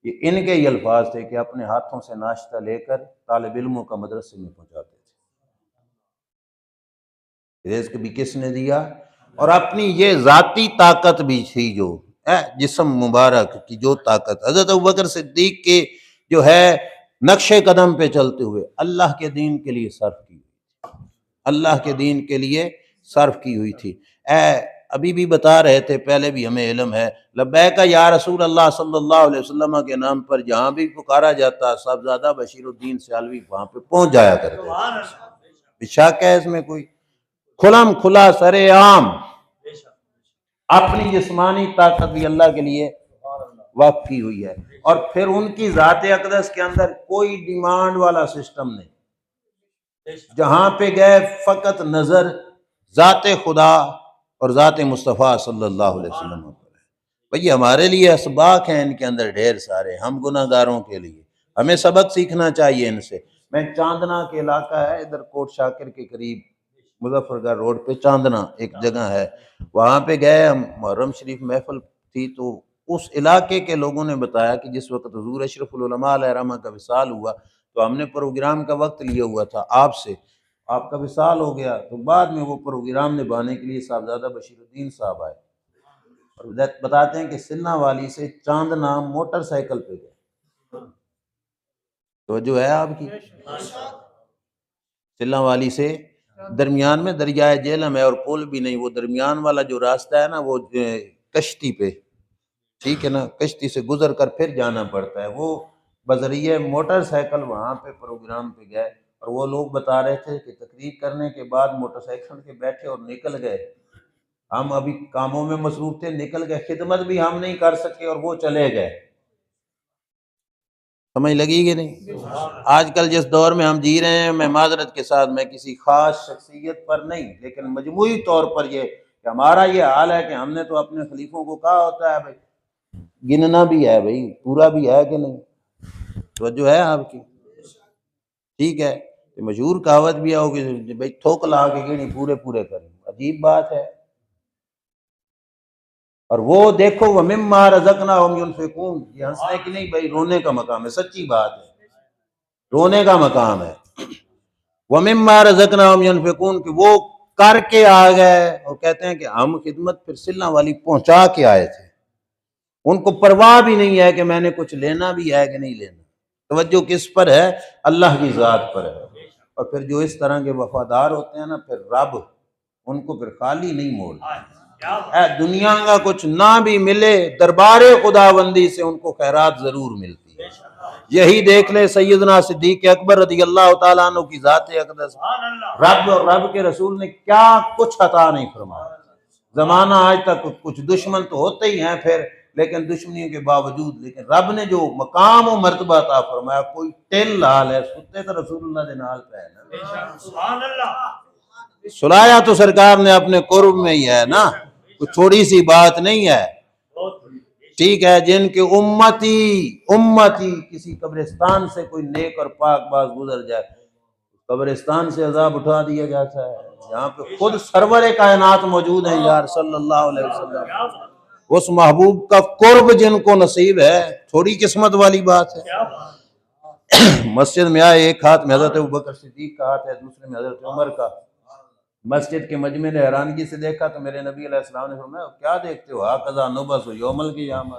یہ ان کے یہ الفاظ تھے کہ اپنے ہاتھوں سے ناشتہ لے کر طالب علموں کا مدرسے میں پہنچاتے تھے۔ رزق بھی کس نے دیا، اور اپنی یہ ذاتی طاقت بھی تھی، جو جسم مبارک کی جو طاقت حضرت ابوبکر صدیق کے جو ہے نقش قدم پہ چلتے ہوئے اللہ کے دین کے لیے صرف کی ہوئی، اللہ کے دین کے لیے صرف کی ہوئی تھی۔ ابھی بھی بتا رہے تھے، پہلے بھی ہمیں علم ہے، لبیک یا رسول اللہ صلی اللہ علیہ وسلم کے نام پر جہاں بھی پکارا جاتا صاحبزادہ بشیر الدین سیالوی وہاں پہ پہنچ جایا کرتے تھے۔ شک ہے اس میں کوئی؟ کھلم کھلا سر عام، اپنی جسمانی طاقت بھی اللہ کے لیے وقف کی ہوئی ہے، اور پھر ان کی ذات اقدس کے اندر کوئی ڈیمانڈ والا سسٹم نہیں، جہاں پہ گئے فقط نظر ذات خدا اور ذات مصطفیٰ صلی اللہ علیہ وسلم پر ہے۔ بھئی ہمارے لیے اسباق ہیں ان کے اندر ڈھیر سارے، ہم گناہ گاروں کے لیے ہمیں سبق سیکھنا چاہیے ان سے۔ میں چاندنا کے علاقہ ہے ادھر کوٹ شاکر کے قریب، مظفر گڑھ روڈ پہ چاندنا ایک جگہ ہے، وہاں پہ گئے ہم، محرم شریف محفل تھی، تو اس علاقے کے لوگوں نے بتایا کہ جس وقت حضور اشرف العلماء علیہ رحمہ کا وصال ہوا تو ہم نے پروگرام کا وقت لیا ہوا تھا آپ سے، آپ کا وصال ہو گیا تو بعد میں وہ پروگرام نبھانے کے لیے صاحبزادہ بشیر الدین صاحب آئے، اور بتاتے ہیں کہ سلنا والی سے چاندنا موٹر سائیکل پہ گئے، تو جو ہے آپ کی سلنا والی سے درمیان میں دریائے جہلم ہے اور پل بھی نہیں، وہ درمیان والا جو راستہ ہے نا وہ کشتی پہ، ٹھیک ہے نا، کشتی سے گزر کر پھر جانا پڑتا ہے، وہ بذریعہ موٹر سائیکل وہاں پہ پروگرام پہ گئے، اور وہ لوگ بتا رہے تھے کہ تقریر کرنے کے بعد موٹر سائیکل کے بیٹھے اور نکل گئے، ہم ابھی کاموں میں مصروف تھے، نکل گئے، خدمت بھی ہم نہیں کر سکے اور وہ چلے گئے۔ سمجھ لگی کہ نہیں؟ آج کل جس دور میں ہم جی رہے ہیں، میں معذرت کے ساتھ میں کسی خاص شخصیت پر نہیں لیکن مجموعی طور پر یہ کہ ہمارا یہ حال ہے کہ ہم نے تو اپنے خلیفوں کو کہا ہوتا ہے بھائی گننا بھی ہے، بھائی پورا بھی ہے کہ نہیں، توجہ ہے آپ کی؟ ٹھیک ہے، مشہور کہاوت بھی ہوگی بھائی تھوک لا کے گنی پورے پورے کریں، عجیب بات ہے۔ اور وہ دیکھو وَمِمَّا رَزَقْنَاهُمْ يُنْفِقُونَ، یہ ہنسنے کی نہیں بھائی، رونے کا مقام ہے، سچی بات ہے، رونے کا مقام ہے۔ وَمِمَّا رَزَقْنَاهُمْ يُنْفِقُونَ کہ وہ کر کے آ گئے، اور کہتے ہیں کہ ہم خدمت پھر سلنا والی پہنچا کے آئے تھے، ان کو پرواہ بھی نہیں ہے کہ میں نے کچھ لینا بھی ہے کہ نہیں لینا، توجہ کس پر ہے؟ اللہ کی ذات پر ہے۔ اور پھر جو اس طرح کے وفادار ہوتے ہیں نا، پھر رب ان کو پھر خالی نہیں موڑتا، دنیا کا کچھ نہ بھی ملے دربار خداوندی سے ان کو خیرات ضرور ملتی ہے۔ یہی دیکھ لے سیدنا صدیق اکبر رضی اللہ تعالیٰ عنہ کی ذات اقدس، سبحان اللہ، رب اور رب کے رسول نے کیا کچھ عطا نہیں فرمایا۔ زمانہ آج تک کچھ دشمن تو ہوتے ہی ہیں پھر، لیکن دشمنیوں کے باوجود لیکن رب نے جو مقام و مرتبہ عطا فرمایا، کوئی ٹل حال ہے ستے تو رسول اللہ دے نال پہ ہے نا۔ بے شک، سبحان اللہ، سلایا تو سرکار نے اپنے قرب میں ہی ہے نا، کوئی چھوڑی سی بات نہیں ہے۔ بہت بڑی، ٹھیک ہے، جن کے امتی کسی قبرستان سے کوئی نیک اور پاک باز گزر جائے، قبرستان سے عذاب اٹھا دیا جاتا ہے، جہاں پہ خود سرور کائنات موجود ہیں یار صلی اللہ علیہ وسلم، کیا بات، اس محبوب کا قرب جن کو نصیب ہے، تھوڑی قسمت والی بات ہے۔ کیا بات، مسجد میں آئے، ایک ہاتھ میں حضرت ابوبکر صدیق کا ہاتھ ہے، دوسرے میں حضرت عمر کا۔ مسجد کے مجمع نے حیرانگی سے دیکھا تو میرے نبی علیہ السلام نے فرمایا کیا دیکھتے ہو، ہاکذا نبعث یوم القیامہ،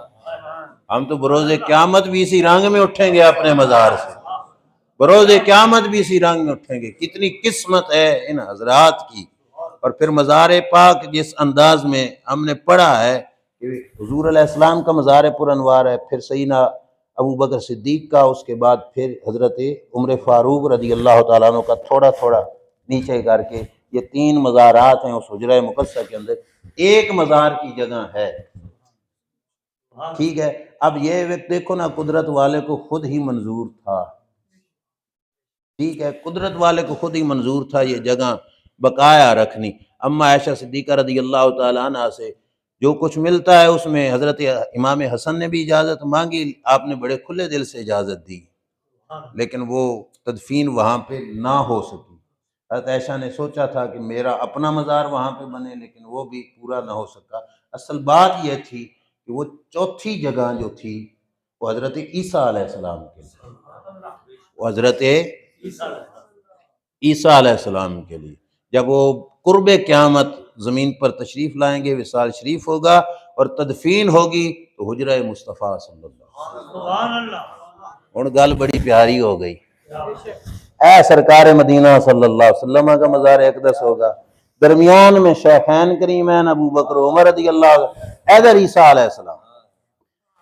ہم تو بروز قیامت بھی اسی رنگ میں اٹھیں گے اپنے مزار سے، بروز قیامت بھی اسی رنگ میں اٹھیں گے۔ کتنی قسمت ہے ان حضرات کی۔ اور پھر مزار پاک جس انداز میں ہم نے پڑھا ہے کہ حضور علیہ السلام کا مزار پر انوار ہے، پھر سیدنا ابو بکر صدیق کا، اس کے بعد پھر حضرت عمر فاروق رضی اللہ تعالیٰ عنہ کا، تھوڑا تھوڑا نیچے کر کے یہ 3 مزارات ہیں اس حجرہ مقدسہ کے اندر، ایک مزار کی جگہ ہے۔ ٹھیک ہے، اب یہ دیکھو نا، قدرت والے کو خود ہی منظور تھا، ٹھیک ہے، قدرت والے کو خود ہی منظور تھا یہ جگہ بقایا رکھنی۔ اما عائشہ صدیقہ رضی اللہ تعالیٰ عنہ سے جو کچھ ملتا ہے اس میں حضرت امام حسن نے بھی اجازت مانگی، آپ نے بڑے کھلے دل سے اجازت دی، لیکن وہ تدفین وہاں پہ نہ ہو سکی۔ حضرت عائشہ نے سوچا تھا کہ میرا اپنا مزار وہاں پہ بنے، لیکن وہ بھی پورا نہ ہو سکا۔ اصل بات یہ تھی کہ وہ چوتھی جگہ جو تھی وہ حضرت عیسیٰ علیہ السلام کے لیے، وہ حضرت عیسیٰ علیہ السلام کے لیے، جب وہ قرب قیامت زمین پر تشریف لائیں گے، وصال شریف ہوگا اور تدفین ہوگی تو حجرہ مصطفیٰ صلی اللہ علیہ وسلم، سبحان اللہ، اور گل بڑی پیاری ہو گئی، اے سرکار مدینہ صلی اللہ علیہ وسلم کا مزار اقدس ہوگا، درمیان میں شیخین کریمین ابو بکر عمر رضی اللہ عنہ، ادھر عیسیٰ علیہ السلام،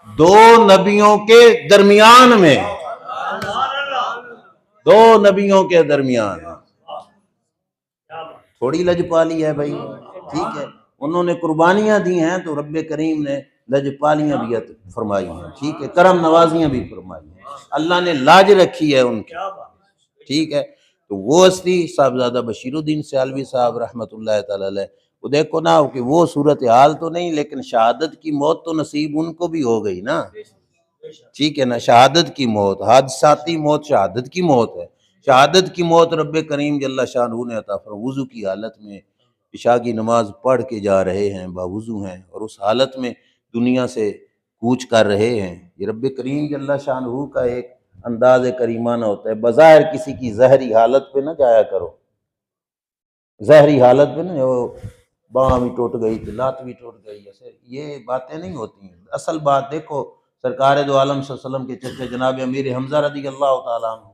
2 نبیوں کے درمیان میں، سبحان اللہ، 2 نبیوں کے درمیان، کیا بات، تھوڑی لجپالی ہے بھائی، ٹھیک ہے، انہوں نے قربانیاں دی ہیں تو رب کریم نے لجپالیاں بھی فرمائی ہیں، ٹھیک ہے، کرم نوازیاں بھی فرمائی ہیں، اللہ نے لاج رکھی ہے ان کی، کیا بات، ٹھیک ہے۔ تو وہ ہستی صاحبزادہ بشیر الدین سیالوی صاحب رحمۃ اللہ تعالی علیہ، وہ دیکھو نا کہ وہ صورتحال تو نہیں، لیکن شہادت کی موت تو نصیب ان کو بھی ہو گئی نا، ٹھیک ہے نا، شہادت کی موت، حادثاتی موت شہادت کی موت ہے، شہادت کی موت رب کریم جل شانہ نے عطا فرمائی۔ وضو کی حالت میں عشاء کی نماز پڑھ کے جا رہے ہیں، باوضو ہیں، اور اس حالت میں دنیا سے کوچ کر رہے ہیں، یہ رب کریم جل شانہ کا ایک انداز کریمانہ ہوتا ہے۔ بظاہر کسی کی زہری حالت پہ نہ جایا کرو، زہری حالت پہ نہ، وہ باں بھی ٹوٹ گئی تھی، لات بھی ٹوٹ گئی، ایسے یہ باتیں نہیں ہوتی ہیں۔ اصل بات دیکھو، سرکار دو عالم صلی اللہ علیہ وسلم کے چچے جناب امیر حمزہ رضی اللہ تعالیٰ عنہ،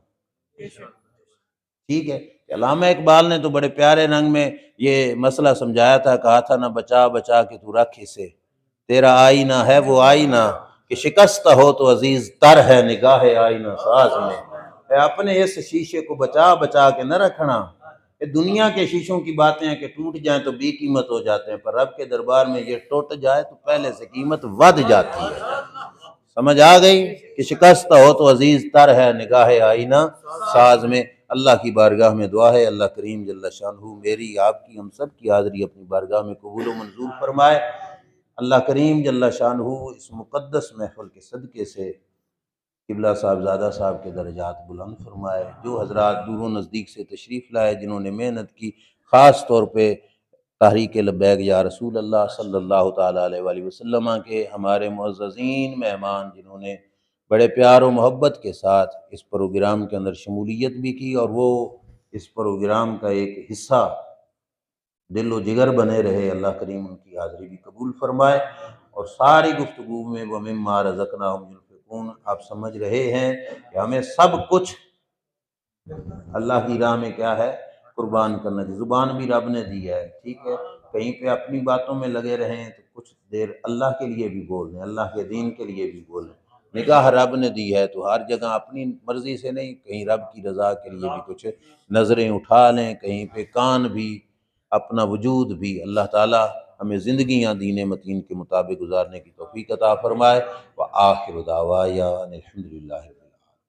ٹھیک ہے، علامہ اقبال نے تو بڑے پیارے رنگ میں یہ مسئلہ سمجھایا تھا، کہا تھا نہ بچا بچا کے تو رکھ اسے، تیرا آئینہ ہے وہ آئینہ کہ شکستہ ہو تو عزیز تر ہے نگاہ آئینہ ساز میں، اے اپنے اس شیشے کو بچا بچا کے نہ رکھنا، یہ دنیا کے شیشوں کی باتیں ہیں کہ ٹوٹ جائیں تو بے قیمت ہو جاتے ہیں، پر رب کے دربار میں یہ ٹوٹ جائے تو پہلے سے قیمت ود جاتی ہے۔ سمجھ آ گئی کہ شکستہ ہو تو عزیز تر ہے نگاہ آئینہ ساز میں۔ اللہ کی بارگاہ میں دعا ہے، اللہ کریم جل شانہ میری آپ کی ہم سب کی حاضری اپنی بارگاہ میں قبول و منظور فرمائے۔ اللہ کریم جل شانہ اس مقدس محفل کے صدقے سے قبلہ صاحبزادہ صاحب کے درجات بلند فرمائے۔ جو حضرات دور و نزدیک سے تشریف لائے، جنہوں نے محنت کی، خاص طور پہ تحریک لبیک یا رسول اللہ صلی اللہ تعالیٰ علیہ وآلہ وسلم کے ہمارے معززین مہمان، جنہوں نے بڑے پیار و محبت کے ساتھ اس پروگرام کے اندر شمولیت بھی کی، اور وہ اس پروگرام کا ایک حصہ دل و جگر بنے رہے، اللہ کریم ان کی حاضری بھی قبول فرمائے۔ اور ساری گفتگو میں وَمِمَّا رَزَقْنَاهُمْ يُنْفِقُونَ، آپ سمجھ رہے ہیں کہ ہمیں سب کچھ اللہ کی راہ میں کیا ہے، قربان کرنا چاہیے۔ زبان بھی رب نے دی ہے، ٹھیک ہے، کہیں پہ اپنی باتوں میں لگے رہیں تو کچھ دیر اللہ کے لیے بھی بول دیں، اللہ کے دین کے لیے بھی بولیں، نگاہ رب نے دی ہے تو ہر جگہ اپنی مرضی سے نہیں، کہیں رب کی رضا کے لیے بھی کچھ نظریں اٹھا لیں، کہیں پہ کان بھی، اپنا وجود بھی۔ اللہ تعالیٰ ہمیں زندگیاں دین متین کے مطابق گزارنے کی توفیق عطا فرمائے۔ وآخر دعوایا ان الحمد للہ۔